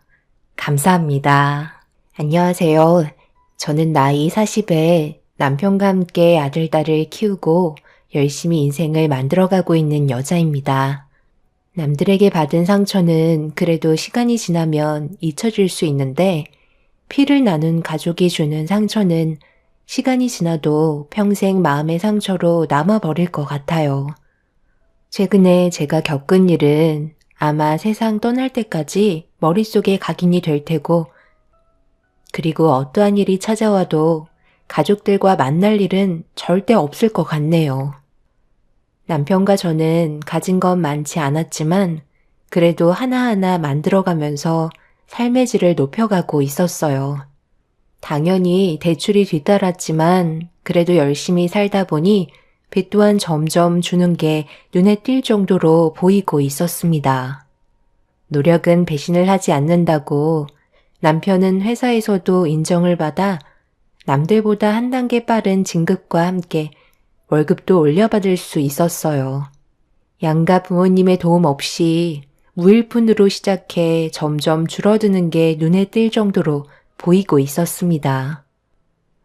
감사합니다. 안녕하세요. 저는 나이 40에 남편과 함께 아들, 딸을 키우고 열심히 인생을 만들어가고 있는 여자입니다. 남들에게 받은 상처는 그래도 시간이 지나면 잊혀질 수 있는데 피를 나눈 가족이 주는 상처는 시간이 지나도 평생 마음의 상처로 남아버릴 것 같아요. 최근에 제가 겪은 일은 아마 세상 떠날 때까지 머릿속에 각인이 될 테고 그리고 어떠한 일이 찾아와도 가족들과 만날 일은 절대 없을 것 같네요. 남편과 저는 가진 건 많지 않았지만 그래도 하나하나 만들어가면서 삶의 질을 높여가고 있었어요. 당연히 대출이 뒤따랐지만 그래도 열심히 살다 보니 빚 또한 점점 주는 게 눈에 띌 정도로 보이고 있었습니다. 노력은 배신을 하지 않는다고 남편은 회사에서도 인정을 받아 남들보다 한 단계 빠른 진급과 함께 월급도 올려받을 수 있었어요. 양가 부모님의 도움 없이 무일푼으로 시작해 점점 줄어드는 게 눈에 띌 정도로 보이고 있었습니다.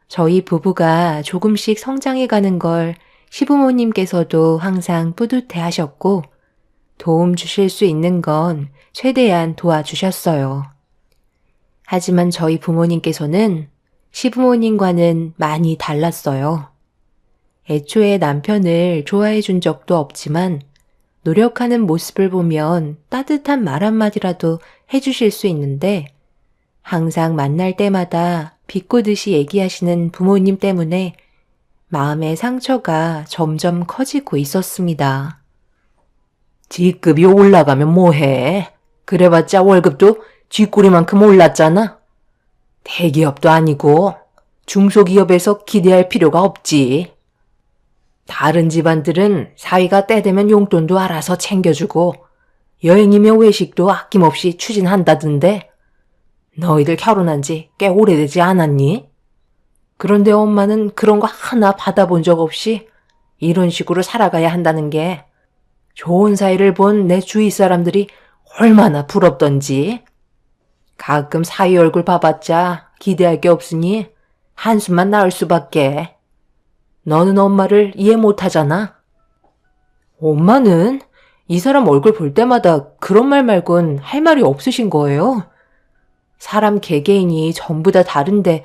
저희 부부가 조금씩 성장해가는 걸 시부모님께서도 항상 뿌듯해 하셨고 도움 주실 수 있는 건 최대한 도와주셨어요. 하지만 저희 부모님께서는 시부모님과는 많이 달랐어요. 애초에 남편을 좋아해 준 적도 없지만 노력하는 모습을 보면 따뜻한 말 한마디라도 해주실 수 있는데 항상 만날 때마다 비꼬듯이 얘기하시는 부모님 때문에 마음의 상처가 점점 커지고 있었습니다. 직급이 올라가면 뭐해? 그래봤자 월급도 쥐꼬리만큼 올랐잖아. 대기업도 아니고 중소기업에서 기대할 필요가 없지. 다른 집안들은 사위가 때 되면 용돈도 알아서 챙겨주고 여행이며 외식도 아낌없이 추진한다던데 너희들 결혼한 지 꽤 오래되지 않았니? 그런데 엄마는 그런 거 하나 받아본 적 없이 이런 식으로 살아가야 한다는 게 좋은 사이를 본 내 주위 사람들이 얼마나 부럽던지. 가끔 사위 얼굴 봐봤자 기대할 게 없으니 한숨만 나올 수밖에. 너는 엄마를 이해 못하잖아. 엄마는 이 사람 얼굴 볼 때마다 그런 말 말곤 할 말이 없으신 거예요? 사람 개개인이 전부 다 다른데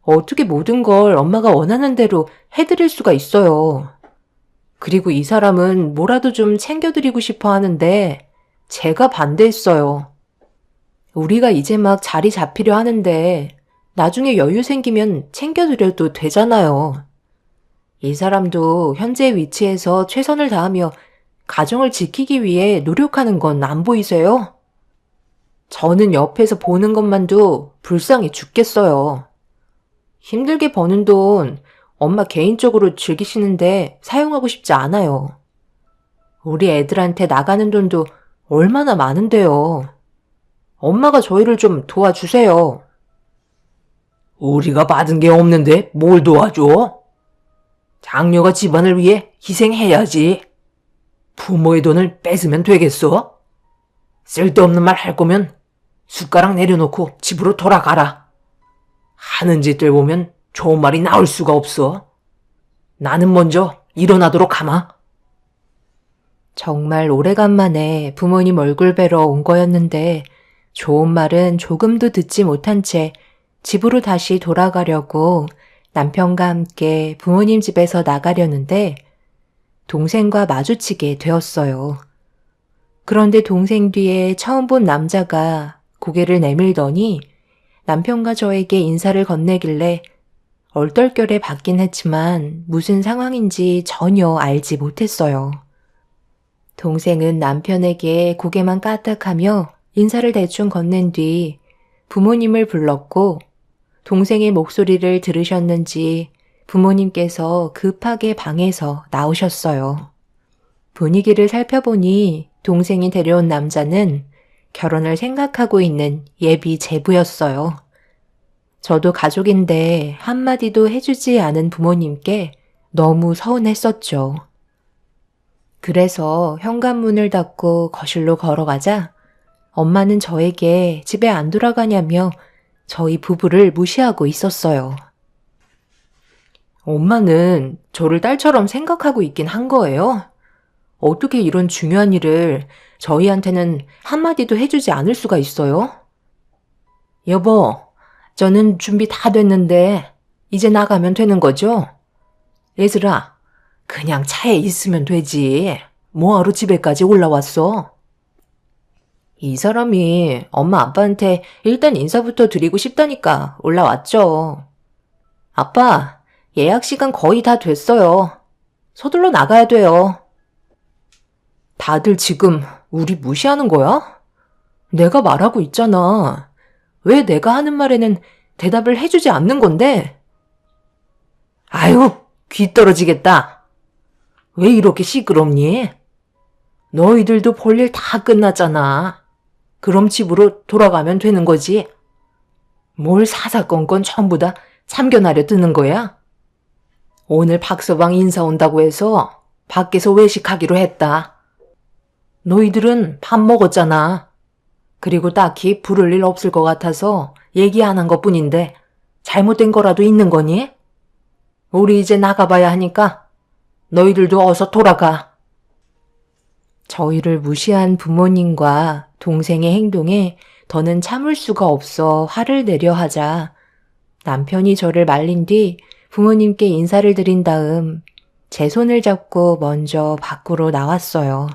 어떻게 모든 걸 엄마가 원하는 대로 해드릴 수가 있어요. 그리고 이 사람은 뭐라도 좀 챙겨드리고 싶어 하는데 제가 반대했어요. 우리가 이제 막 자리 잡히려 하는데 나중에 여유 생기면 챙겨드려도 되잖아요. 이 사람도 현재 위치에서 최선을 다하며 가정을 지키기 위해 노력하는 건 안 보이세요? 저는 옆에서 보는 것만도 불쌍해 죽겠어요. 힘들게 버는 돈 엄마 개인적으로 즐기시는데 사용하고 싶지 않아요. 우리 애들한테 나가는 돈도 얼마나 많은데요. 엄마가 저희를 좀 도와주세요. 우리가 받은 게 없는데 뭘 도와줘? 장녀가 집안을 위해 희생해야지. 부모의 돈을 뺏으면 되겠어? 쓸데없는 말 할 거면 숟가락 내려놓고 집으로 돌아가라. 하는 짓들 보면 좋은 말이 나올 수가 없어. 나는 먼저 일어나도록 하마. 정말 오래간만에 부모님 얼굴 뵈러 온 거였는데 좋은 말은 조금도 듣지 못한 채 집으로 다시 돌아가려고 남편과 함께 부모님 집에서 나가려는데 동생과 마주치게 되었어요. 그런데 동생 뒤에 처음 본 남자가 고개를 내밀더니 남편과 저에게 인사를 건네길래 얼떨결에 받긴 했지만 무슨 상황인지 전혀 알지 못했어요. 동생은 남편에게 고개만 까딱하며 인사를 대충 건넨 뒤 부모님을 불렀고 동생의 목소리를 들으셨는지 부모님께서 급하게 방에서 나오셨어요. 분위기를 살펴보니 동생이 데려온 남자는 결혼을 생각하고 있는 예비 제부였어요. 저도 가족인데 한마디도 해주지 않은 부모님께 너무 서운했었죠. 그래서 현관문을 닫고 거실로 걸어가자 엄마는 저에게 집에 안 돌아가냐며 저희 부부를 무시하고 있었어요. 엄마는 저를 딸처럼 생각하고 있긴 한 거예요? 어떻게 이런 중요한 일을 저희한테는 한마디도 해주지 않을 수가 있어요? 여보, 저는 준비 다 됐는데 이제 나가면 되는 거죠? 얘들아, 그냥 차에 있으면 되지. 뭐하러 집에까지 올라왔어? 이 사람이 엄마 아빠한테 일단 인사부터 드리고 싶다니까 올라왔죠. 아빠, 예약 시간 거의 다 됐어요. 서둘러 나가야 돼요. 다들 지금 우리 무시하는 거야? 내가 말하고 있잖아. 왜 내가 하는 말에는 대답을 해주지 않는 건데? 아유, 귀 떨어지겠다. 왜 이렇게 시끄럽니? 너희들도 볼일 다 끝났잖아. 그럼 집으로 돌아가면 되는 거지. 뭘 사사건건 전부 다 참견하려 드는 거야? 오늘 박서방 인사 온다고 해서 밖에서 외식하기로 했다. 너희들은 밥 먹었잖아. 그리고 딱히 부를 일 없을 것 같아서 얘기 안 한 것뿐인데 잘못된 거라도 있는 거니? 우리 이제 나가봐야 하니까 너희들도 어서 돌아가. 저희를 무시한 부모님과 동생의 행동에 더는 참을 수가 없어 화를 내려 하자 남편이 저를 말린 뒤 부모님께 인사를 드린 다음 제 손을 잡고 먼저 밖으로 나왔어요.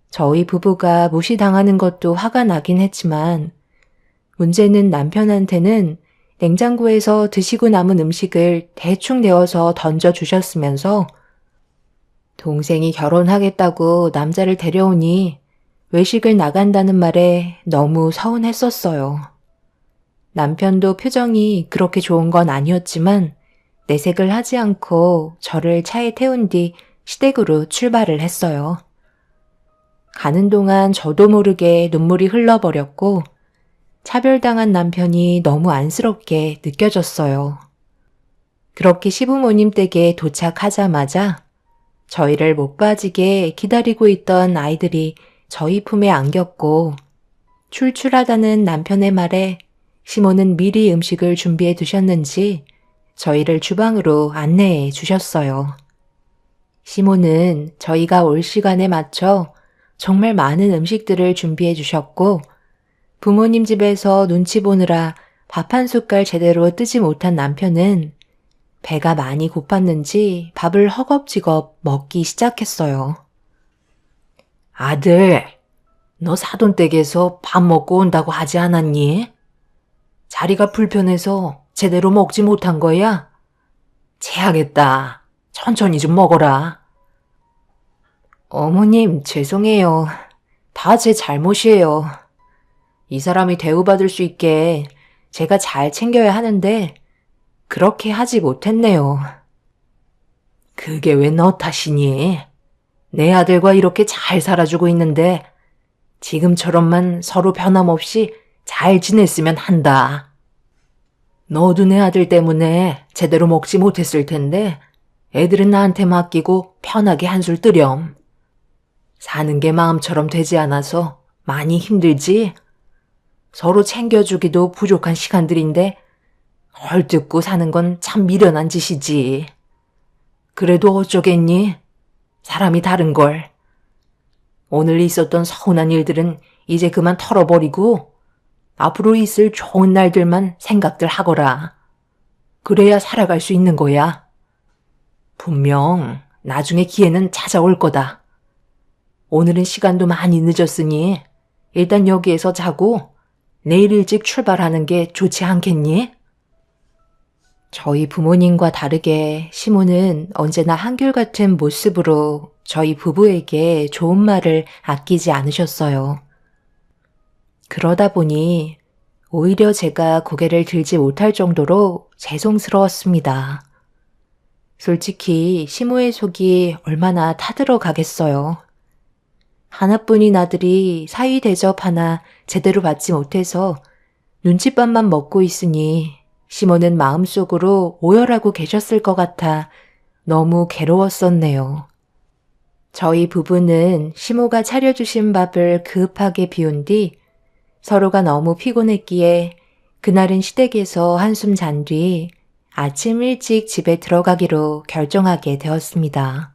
저희 부부가 무시당하는 것도 화가 나긴 했지만 문제는 남편한테는 냉장고에서 드시고 남은 음식을 대충 데워서 던져주셨으면서 동생이 결혼하겠다고 남자를 데려오니 외식을 나간다는 말에 너무 서운했었어요. 남편도 표정이 그렇게 좋은 건 아니었지만 내색을 하지 않고 저를 차에 태운 뒤 시댁으로 출발을 했어요. 가는 동안 저도 모르게 눈물이 흘러버렸고 차별당한 남편이 너무 안쓰럽게 느껴졌어요. 그렇게 시부모님 댁에 도착하자마자 저희를 못 빠지게 기다리고 있던 아이들이 저희 품에 안겼고 출출하다는 남편의 말에 시모는 미리 음식을 준비해 두셨는지 저희를 주방으로 안내해 주셨어요. 시모는 저희가 올 시간에 맞춰 정말 많은 음식들을 준비해 주셨고 부모님 집에서 눈치 보느라 밥 한 숟갈 제대로 뜨지 못한 남편은 배가 많이 고팠는지 밥을 허겁지겁 먹기 시작했어요. 아들, 너 사돈댁에서 밥 먹고 온다고 하지 않았니? 자리가 불편해서 제대로 먹지 못한 거야? 체하겠다. 천천히 좀 먹어라. 어머님, 죄송해요. 다 제 잘못이에요. 이 사람이 대우받을 수 있게 제가 잘 챙겨야 하는데 그렇게 하지 못했네요. 그게 왜 너 탓이니? 내 아들과 이렇게 잘 살아주고 있는데 지금처럼만 서로 변함없이 잘 지냈으면 한다. 너도 내 아들 때문에 제대로 먹지 못했을 텐데 애들은 나한테 맡기고 편하게 한술 뜨렴. 사는 게 마음처럼 되지 않아서 많이 힘들지? 서로 챙겨주기도 부족한 시간들인데 헐뜯고 사는 건 참 미련한 짓이지. 그래도 어쩌겠니? 사람이 다른걸. 오늘 있었던 서운한 일들은 이제 그만 털어버리고 앞으로 있을 좋은 날들만 생각들 하거라. 그래야 살아갈 수 있는 거야. 분명 나중에 기회는 찾아올 거다. 오늘은 시간도 많이 늦었으니 일단 여기에서 자고 내일 일찍 출발하는 게 좋지 않겠니? 저희 부모님과 다르게 시모는 언제나 한결같은 모습으로 저희 부부에게 좋은 말을 아끼지 않으셨어요. 그러다 보니 오히려 제가 고개를 들지 못할 정도로 죄송스러웠습니다. 솔직히 시모의 속이 얼마나 타들어가겠어요. 하나뿐인 아들이 사위 대접 하나 제대로 받지 못해서 눈칫밥만 먹고 있으니 시모는 마음속으로 오열하고 계셨을 것 같아 너무 괴로웠었네요. 저희 부부는 시모가 차려주신 밥을 급하게 비운 뒤 서로가 너무 피곤했기에 그날은 시댁에서 한숨 잔 뒤 아침 일찍 집에 들어가기로 결정하게 되었습니다.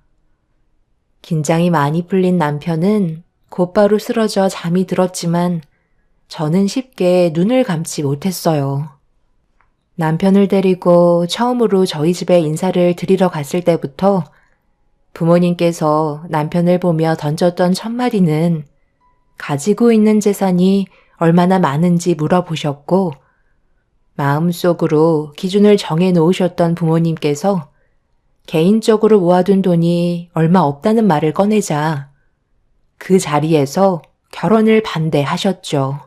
긴장이 많이 풀린 남편은 곧바로 쓰러져 잠이 들었지만 저는 쉽게 눈을 감지 못했어요. 남편을 데리고 처음으로 저희 집에 인사를 드리러 갔을 때부터 부모님께서 남편을 보며 던졌던 첫 마디는 가지고 있는 재산이 얼마나 많은지 물어보셨고 마음속으로 기준을 정해 놓으셨던 부모님께서 개인적으로 모아둔 돈이 얼마 없다는 말을 꺼내자 그 자리에서 결혼을 반대하셨죠.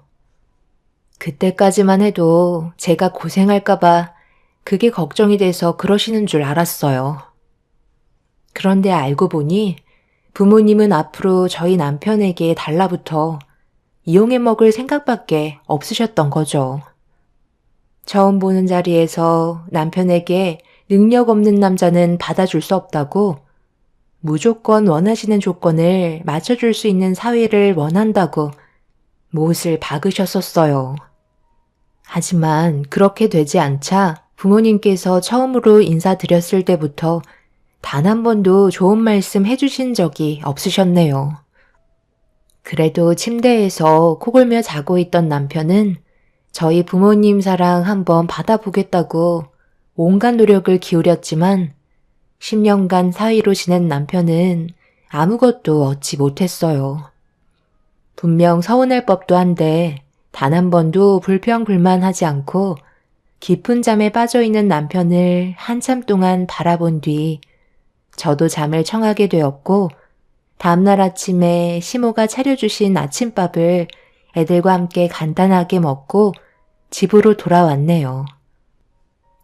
그때까지만 해도 제가 고생할까봐 그게 걱정이 돼서 그러시는 줄 알았어요. 그런데 알고 보니 부모님은 앞으로 저희 남편에게 달라붙어 이용해 먹을 생각밖에 없으셨던 거죠. 처음 보는 자리에서 남편에게 능력 없는 남자는 받아줄 수 없다고 무조건 원하시는 조건을 맞춰줄 수 있는 사회를 원한다고 못을 박으셨었어요. 하지만 그렇게 되지 않자 부모님께서 처음으로 인사드렸을 때부터 단 한 번도 좋은 말씀 해주신 적이 없으셨네요. 그래도 침대에서 코골며 자고 있던 남편은 저희 부모님 사랑 한번 받아보겠다고 온갖 노력을 기울였지만 10년간 사위로 지낸 남편은 아무것도 얻지 못했어요. 분명 서운할 법도 한데 단 한 번도 불평불만하지 않고 깊은 잠에 빠져있는 남편을 한참 동안 바라본 뒤 저도 잠을 청하게 되었고 다음날 아침에 시모가 차려주신 아침밥을 애들과 함께 간단하게 먹고 집으로 돌아왔네요.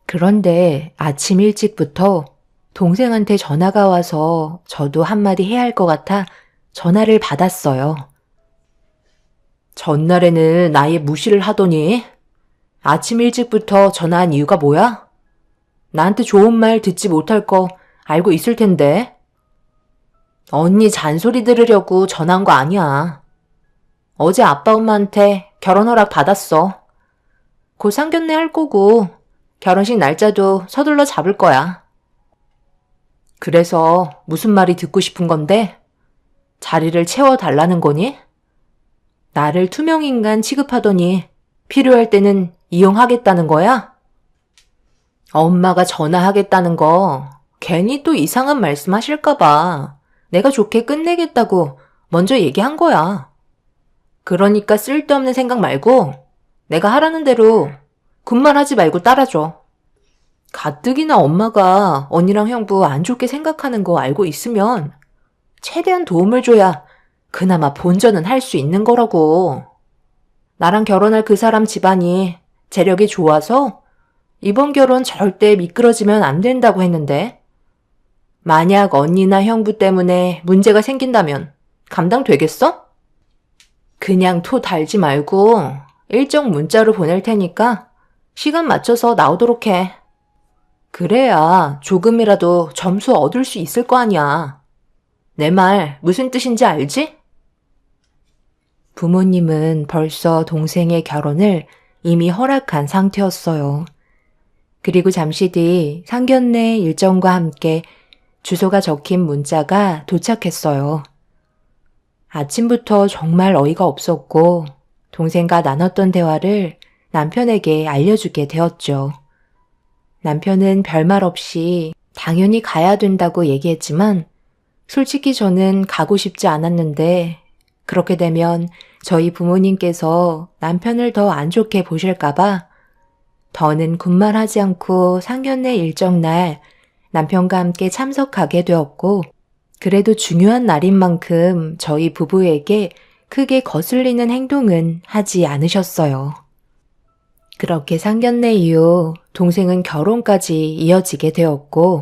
그런데 아침 일찍부터 동생한테 전화가 와서 저도 한마디 해야 할 것 같아 전화를 받았어요. 전날에는 나의 무시를 하더니 아침 일찍부터 전화한 이유가 뭐야? 나한테 좋은 말 듣지 못할 거 알고 있을 텐데. 언니 잔소리 들으려고 전화한 거 아니야. 어제 아빠 엄마한테 결혼 허락 받았어. 곧 상견례 할 거고 결혼식 날짜도 서둘러 잡을 거야. 그래서 무슨 말이 듣고 싶은 건데? 자리를 채워달라는 거니? 나를 투명인간 취급하더니 필요할 때는 이용하겠다는 거야? 엄마가 전화하겠다는 거 괜히 또 이상한 말씀 하실까 봐 내가 좋게 끝내겠다고 먼저 얘기한 거야. 그러니까 쓸데없는 생각 말고 내가 하라는 대로 군말 하지 말고 따라줘. 가뜩이나 엄마가 언니랑 형부 안 좋게 생각하는 거 알고 있으면 최대한 도움을 줘야 그나마 본전은 할 수 있는 거라고. 나랑 결혼할 그 사람 집안이 재력이 좋아서 이번 결혼 절대 미끄러지면 안 된다고 했는데 만약 언니나 형부 때문에 문제가 생긴다면 감당되겠어? 그냥 토 달지 말고 일정 문자로 보낼 테니까 시간 맞춰서 나오도록 해. 그래야 조금이라도 점수 얻을 수 있을 거 아니야. 내 말 무슨 뜻인지 알지? 부모님은 벌써 동생의 결혼을 이미 허락한 상태였어요. 그리고 잠시 뒤 상견례 일정과 함께 주소가 적힌 문자가 도착했어요. 아침부터 정말 어이가 없었고 동생과 나눴던 대화를 남편에게 알려주게 되었죠. 남편은 별말 없이 당연히 가야 된다고 얘기했지만 솔직히 저는 가고 싶지 않았는데 그렇게 되면 저희 부모님께서 남편을 더 안 좋게 보실까봐 더는 군말하지 않고 상견례 일정 날 남편과 함께 참석하게 되었고 그래도 중요한 날인 만큼 저희 부부에게 크게 거슬리는 행동은 하지 않으셨어요. 그렇게 상견례 이후 동생은 결혼까지 이어지게 되었고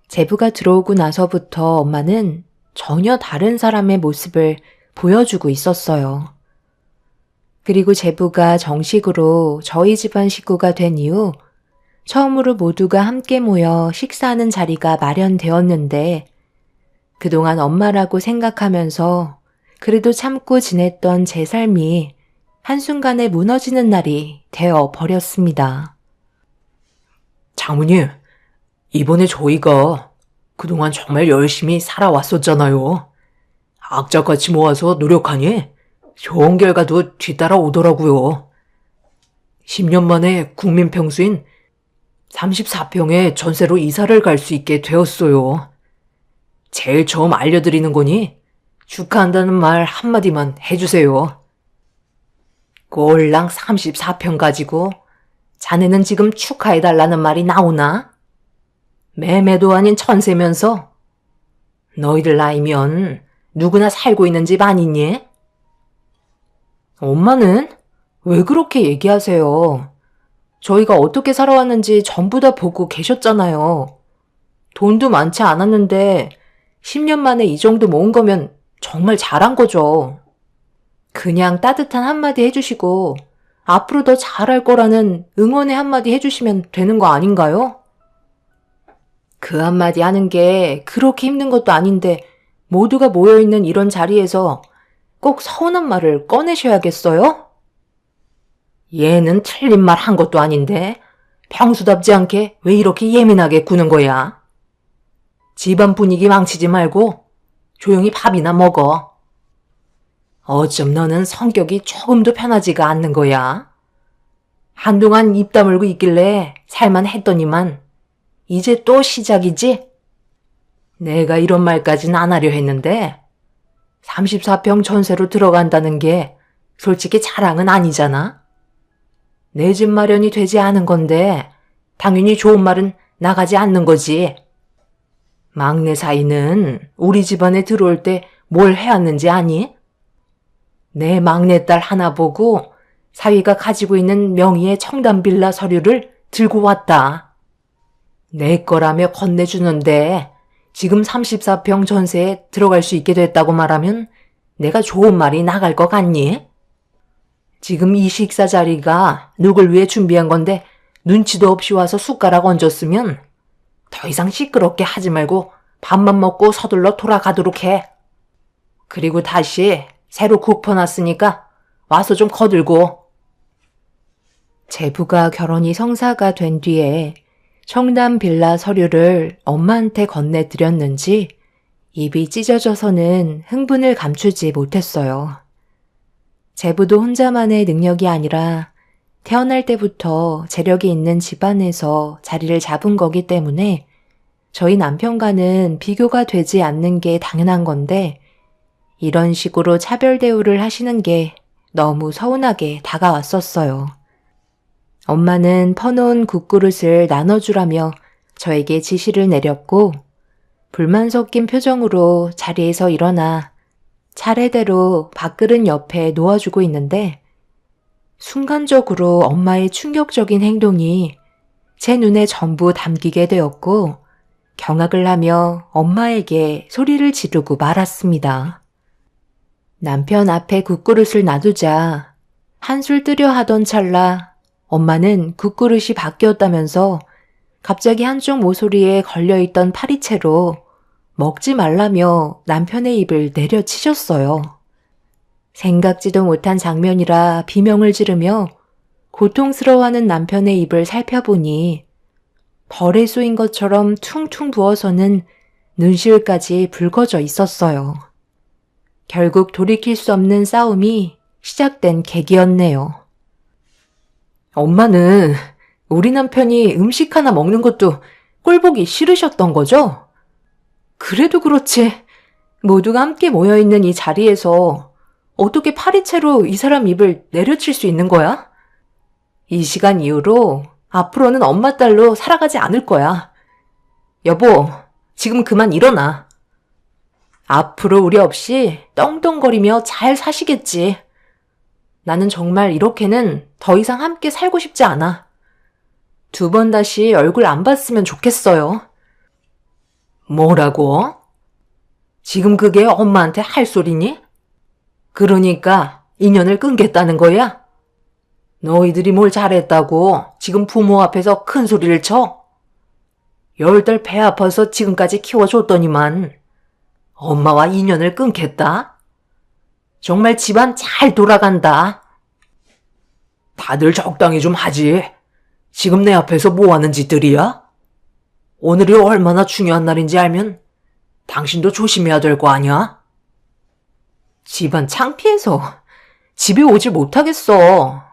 제부가 들어오고 나서부터 엄마는 전혀 다른 사람의 모습을 보여주고 있었어요. 그리고 제부가 정식으로 저희 집안 식구가 된 이후 처음으로 모두가 함께 모여 식사하는 자리가 마련되었는데 그동안 엄마라고 생각하면서 그래도 참고 지냈던 제 삶이 한순간에 무너지는 날이 되어 버렸습니다. 장모님, 이번에 저희가 그동안 정말 열심히 살아왔었잖아요. 악착같이 모아서 노력하니 좋은 결과도 뒤따라 오더라고요. 10년 만에 국민평수인 34평의 전세로 이사를 갈 수 있게 되었어요. 제일 처음 알려드리는 거니 축하한다는 말 한마디만 해주세요. 꼴랑 34평 가지고 자네는 지금 축하해달라는 말이 나오나? 매매도 아닌 천세면서 너희들 나이면 누구나 살고 있는 집 아니니? 엄마는 왜 그렇게 얘기하세요? 저희가 어떻게 살아왔는지 전부 다 보고 계셨잖아요. 돈도 많지 않았는데 10년 만에 이 정도 모은 거면 정말 잘한 거죠. 그냥 따뜻한 한마디 해주시고 앞으로 더 잘할 거라는 응원의 한마디 해주시면 되는 거 아닌가요? 그 한마디 하는 게 그렇게 힘든 것도 아닌데 모두가 모여있는 이런 자리에서 꼭 서운한 말을 꺼내셔야겠어요? 얘는 틀린 말 한 것도 아닌데 평소답지 않게 왜 이렇게 예민하게 구는 거야? 집안 분위기 망치지 말고 조용히 밥이나 먹어. 어쩜 너는 성격이 조금도 편하지가 않는 거야? 한동안 입 다물고 있길래 살만했더니만 이제 또 시작이지? 내가 이런 말까진 안 하려 했는데 34평 전세로 들어간다는 게 솔직히 자랑은 아니잖아? 내 집 마련이 되지 않은 건데 당연히 좋은 말은 나가지 않는 거지. 막내 사이는 우리 집안에 들어올 때 뭘 해왔는지 아니? 내 막내딸 하나 보고 사위가 가지고 있는 명의의 청담빌라 서류를 들고 왔다. 내 거라며 건네주는데 지금 34평 전세에 들어갈 수 있게 됐다고 말하면 내가 좋은 말이 나갈 것 같니? 지금 이 식사 자리가 누굴 위해 준비한 건데 눈치도 없이 와서 숟가락 얹었으면 더 이상 시끄럽게 하지 말고 밥만 먹고 서둘러 돌아가도록 해. 그리고 다시 새로 kup어놨으니까 와서 좀 거들고. 제부가 결혼이 성사가 된 뒤에 청담 빌라 서류를 엄마한테 건네드렸는지 입이 찢어져서는 흥분을 감추지 못했어요. 제부도 혼자만의 능력이 아니라 태어날 때부터 재력이 있는 집안에서 자리를 잡은 거기 때문에 저희 남편과는 비교가 되지 않는 게 당연한 건데 이런 식으로 차별 대우를 하시는 게 너무 서운하게 다가왔었어요. 엄마는 퍼놓은 국그릇을 나눠주라며 저에게 지시를 내렸고 불만 섞인 표정으로 자리에서 일어나 차례대로 밥그릇 옆에 놓아주고 있는데 순간적으로 엄마의 충격적인 행동이 제 눈에 전부 담기게 되었고 경악을 하며 엄마에게 소리를 지르고 말았습니다. 남편 앞에 국그릇을 놔두자 한술 뜨려 하던 찰나 엄마는 국그릇이 바뀌었다면서 갑자기 한쪽 모서리에 걸려있던 파리채로 먹지 말라며 남편의 입을 내려치셨어요. 생각지도 못한 장면이라 비명을 지르며 고통스러워하는 남편의 입을 살펴보니 벌에 쏘인 것처럼 퉁퉁 부어서는 눈시울까지 붉어져 있었어요. 결국 돌이킬 수 없는 싸움이 시작된 계기였네요. 엄마는 우리 남편이 음식 하나 먹는 것도 꼴보기 싫으셨던 거죠? 그래도 그렇지 모두가 함께 모여있는 이 자리에서 어떻게 파리채로 이 사람 입을 내려칠 수 있는 거야? 이 시간 이후로 앞으로는 엄마 딸로 살아가지 않을 거야. 여보, 지금 그만 일어나. 앞으로 우리 없이 떵떵거리며 잘 사시겠지. 나는 정말 이렇게는 더 이상 함께 살고 싶지 않아. 2번 다시 얼굴 안 봤으면 좋겠어요. 뭐라고? 지금 그게 엄마한테 할 소리니? 그러니까 인연을 끊겠다는 거야? 너희들이 뭘 잘했다고 지금 부모 앞에서 큰 소리를 쳐? 10달 배 아파서 지금까지 키워줬더니만 엄마와 인연을 끊겠다? 정말 집안 잘 돌아간다. 다들 적당히 좀 하지. 지금 내 앞에서 뭐 하는 짓들이야? 오늘이 얼마나 중요한 날인지 알면 당신도 조심해야 될 거 아니야? 집안 창피해서 집에 오질 못하겠어.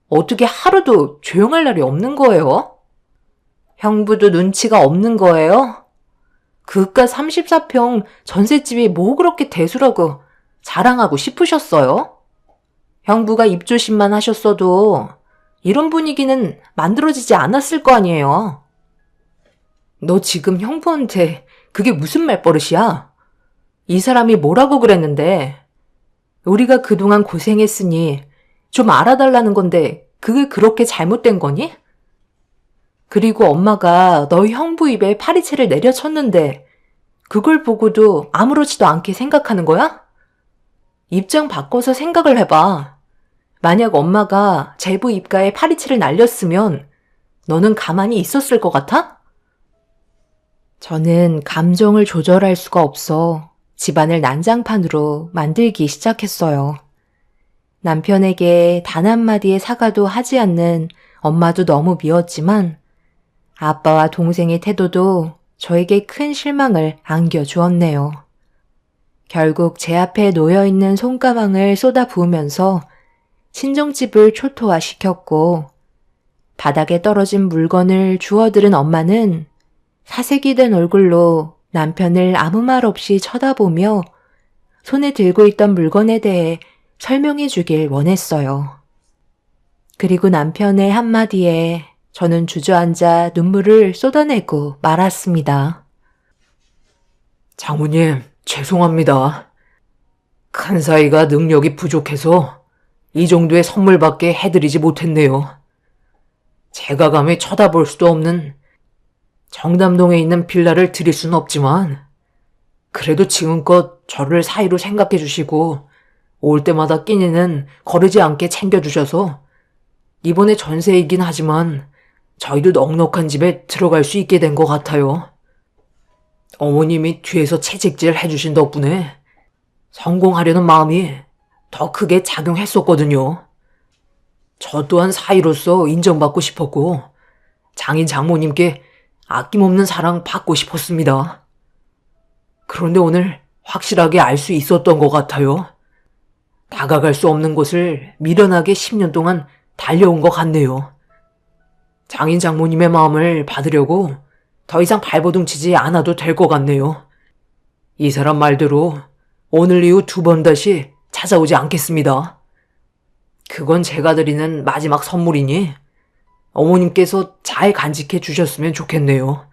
어떻게 하루도 조용할 날이 없는 거예요? 형부도 눈치가 없는 거예요? 그깟 34평 전셋집이 뭐 그렇게 대수라고 자랑하고 싶으셨어요? 형부가 입조심만 하셨어도 이런 분위기는 만들어지지 않았을 거 아니에요. 너 지금 형부한테 그게 무슨 말버릇이야? 이 사람이 뭐라고 그랬는데 우리가 그동안 고생했으니 좀 알아달라는 건데 그게 그렇게 잘못된 거니? 그리고 엄마가 너희 형부 입에 파리채를 내려쳤는데 그걸 보고도 아무렇지도 않게 생각하는 거야? 입장 바꿔서 생각을 해봐. 만약 엄마가 제부 입가에 파리채를 날렸으면 너는 가만히 있었을 것 같아? 저는 감정을 조절할 수가 없어 집안을 난장판으로 만들기 시작했어요. 남편에게 단 한마디의 사과도 하지 않는 엄마도 너무 미웠지만 아빠와 동생의 태도도 저에게 큰 실망을 안겨주었네요. 결국 제 앞에 놓여있는 손가방을 쏟아 부으면서 친정집을 초토화시켰고 바닥에 떨어진 물건을 주워들은 엄마는 사색이 된 얼굴로 남편을 아무 말 없이 쳐다보며 손에 들고 있던 물건에 대해 설명해 주길 원했어요. 그리고 남편의 한마디에 저는 주저앉아 눈물을 쏟아내고 말았습니다. 장모님, 죄송합니다. 큰 사이가 능력이 부족해서 이 정도의 선물밖에 해드리지 못했네요. 제가 감히 쳐다볼 수도 없는 정담동에 있는 빌라를 드릴 수는 없지만 그래도 지금껏 저를 사이로 생각해 주시고 올 때마다 끼니는 거르지 않게 챙겨주셔서 이번에 전세이긴 하지만 저희도 넉넉한 집에 들어갈 수 있게 된 것 같아요. 어머님이 뒤에서 채찍질 해주신 덕분에 성공하려는 마음이 더 크게 작용했었거든요. 저 또한 사위로서 인정받고 싶었고 장인 장모님께 아낌없는 사랑 받고 싶었습니다. 그런데 오늘 확실하게 알 수 있었던 것 같아요. 다가갈 수 없는 곳을 미련하게 10년 동안 달려온 것 같네요. 장인 장모님의 마음을 받으려고 더 이상 발버둥 치지 않아도 될 것 같네요. 이 사람 말대로 오늘 이후 2번 다시 찾아오지 않겠습니다. 그건 제가 드리는 마지막 선물이니 어머님께서 잘 간직해 주셨으면 좋겠네요.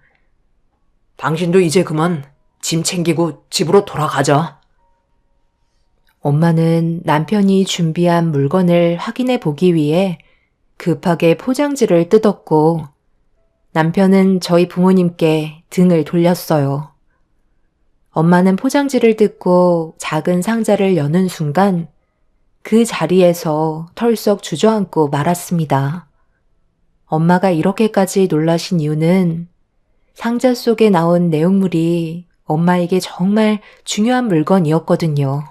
당신도 이제 그만 짐 챙기고 집으로 돌아가자. 엄마는 남편이 준비한 물건을 확인해 보기 위해 급하게 포장지를 뜯었고 남편은 저희 부모님께 등을 돌렸어요. 엄마는 포장지를 뜯고 작은 상자를 여는 순간 그 자리에서 털썩 주저앉고 말았습니다. 엄마가 이렇게까지 놀라신 이유는 상자 속에 나온 내용물이 엄마에게 정말 중요한 물건이었거든요.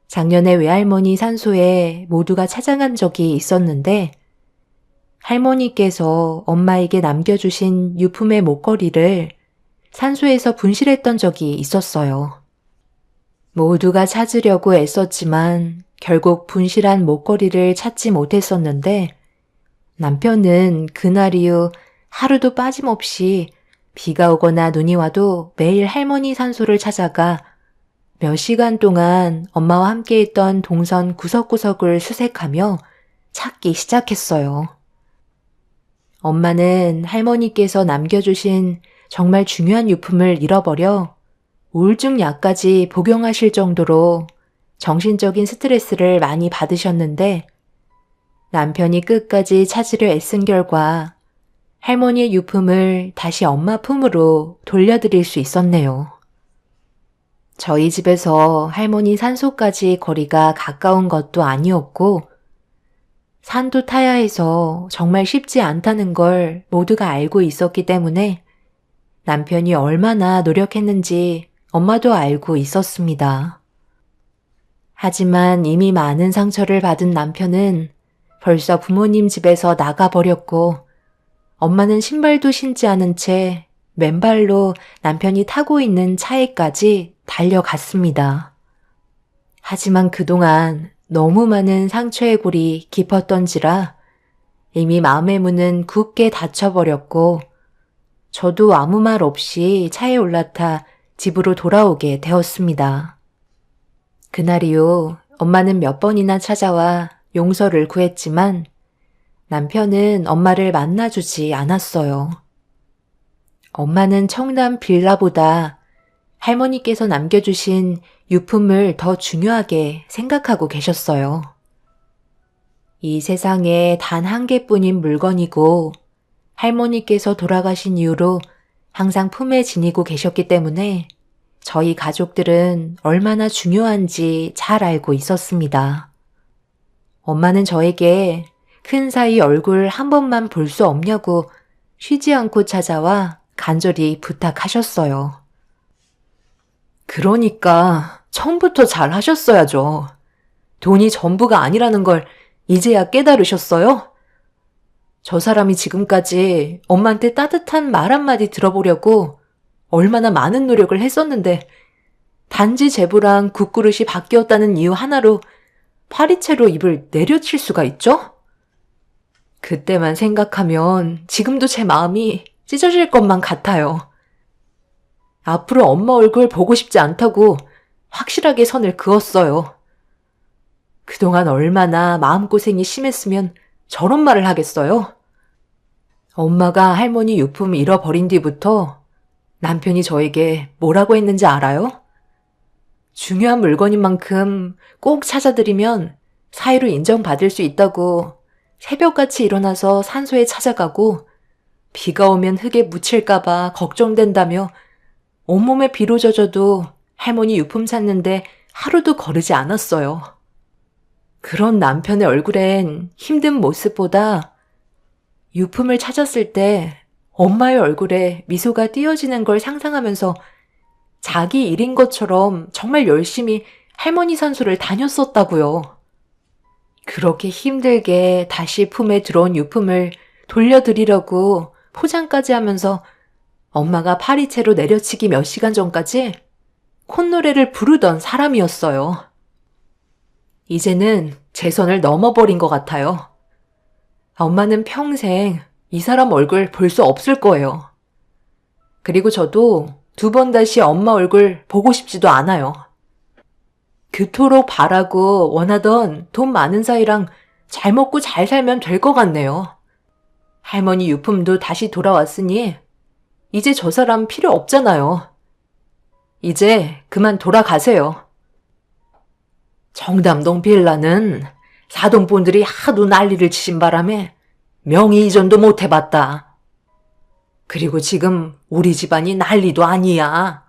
작년에 외할머니 산소에 모두가 찾아간 적이 있었는데 할머니께서 엄마에게 남겨주신 유품의 목걸이를 산소에서 분실했던 적이 있었어요. 모두가 찾으려고 애썼지만 결국 분실한 목걸이를 찾지 못했었는데 남편은 그날 이후 하루도 빠짐없이 비가 오거나 눈이 와도 매일 할머니 산소를 찾아가 몇 시간 동안 엄마와 함께 있던 동선 구석구석을 수색하며 찾기 시작했어요. 엄마는 할머니께서 남겨주신 정말 중요한 유품을 잃어버려 우울증 약까지 복용하실 정도로 정신적인 스트레스를 많이 받으셨는데 남편이 끝까지 찾으려 애쓴 결과 할머니의 유품을 다시 엄마 품으로 돌려드릴 수 있었네요. 저희 집에서 할머니 산소까지 거리가 가까운 것도 아니었고 산도 타야 해서 정말 쉽지 않다는 걸 모두가 알고 있었기 때문에 남편이 얼마나 노력했는지 엄마도 알고 있었습니다. 하지만 이미 많은 상처를 받은 남편은 벌써 부모님 집에서 나가버렸고 엄마는 신발도 신지 않은 채 맨발로 남편이 타고 있는 차에까지 달려갔습니다. 하지만 그동안 너무 많은 상처의 골이 깊었던지라 이미 마음의 문은 굳게 닫혀버렸고 저도 아무 말 없이 차에 올라타 집으로 돌아오게 되었습니다. 그날 이후 엄마는 몇 번이나 찾아와 용서를 구했지만 남편은 엄마를 만나주지 않았어요. 엄마는 청담 빌라보다 할머니께서 남겨주신 유품을 더 중요하게 생각하고 계셨어요. 이 세상에 단 한 개뿐인 물건이고 할머니께서 돌아가신 이후로 항상 품에 지니고 계셨기 때문에 저희 가족들은 얼마나 중요한지 잘 알고 있었습니다. 엄마는 저에게 큰 사이 얼굴 한 번만 볼 수 없냐고 쉬지 않고 찾아와 간절히 부탁하셨어요. 그러니까 처음부터 잘 하셨어야죠. 돈이 전부가 아니라는 걸 이제야 깨달으셨어요? 저 사람이 지금까지 엄마한테 따뜻한 말 한마디 들어보려고 얼마나 많은 노력을 했었는데 단지 제부랑 국그릇이 바뀌었다는 이유 하나로 파리채로 입을 내려칠 수가 있죠? 그때만 생각하면 지금도 제 마음이 찢어질 것만 같아요. 앞으로 엄마 얼굴 보고 싶지 않다고 확실하게 선을 그었어요. 그동안 얼마나 마음고생이 심했으면 저런 말을 하겠어요? 엄마가 할머니 유품 잃어버린 뒤부터 남편이 저에게 뭐라고 했는지 알아요? 중요한 물건인 만큼 꼭 찾아드리면 사위로 인정받을 수 있다고 새벽같이 일어나서 산소에 찾아가고 비가 오면 흙에 묻힐까봐 걱정된다며 온몸에 비로 젖어도 할머니 유품 찾는데 하루도 거르지 않았어요. 그런 남편의 얼굴엔 힘든 모습보다 유품을 찾았을 때 엄마의 얼굴에 미소가 띄어지는 걸 상상하면서 자기 일인 것처럼 정말 열심히 할머니 산소를 다녔었다고요. 그렇게 힘들게 다시 품에 들어온 유품을 돌려드리려고 포장까지 하면서 엄마가 파리채로 내려치기 몇 시간 전까지 콧노래를 부르던 사람이었어요. 이제는 제 선을 넘어버린 것 같아요. 엄마는 평생 이 사람 얼굴 볼 수 없을 거예요. 그리고 저도 2번 다시 엄마 얼굴 보고 싶지도 않아요. 그토록 바라고 원하던 돈 많은 사이랑 잘 먹고 잘 살면 될 것 같네요. 할머니 유품도 다시 돌아왔으니 이제 저 사람 필요 없잖아요. 이제 그만 돌아가세요. 정담동 빌라는 사돈분들이 하도 난리를 치신 바람에 명의 이전도 못 해봤다. 그리고 지금 우리 집안이 난리도 아니야.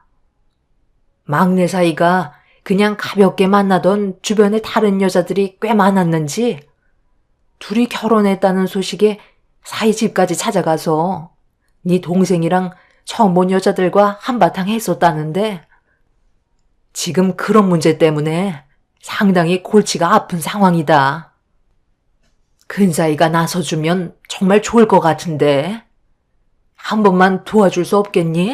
막내 사이가 그냥 가볍게 만나던 주변에 다른 여자들이 꽤 많았는지 둘이 결혼했다는 소식에 사이 집까지 찾아가서 네 동생이랑 처음 본 여자들과 한바탕 했었다는데 지금 그런 문제 때문에 상당히 골치가 아픈 상황이다. 근사이가 나서주면 정말 좋을 것 같은데 한 번만 도와줄 수 없겠니?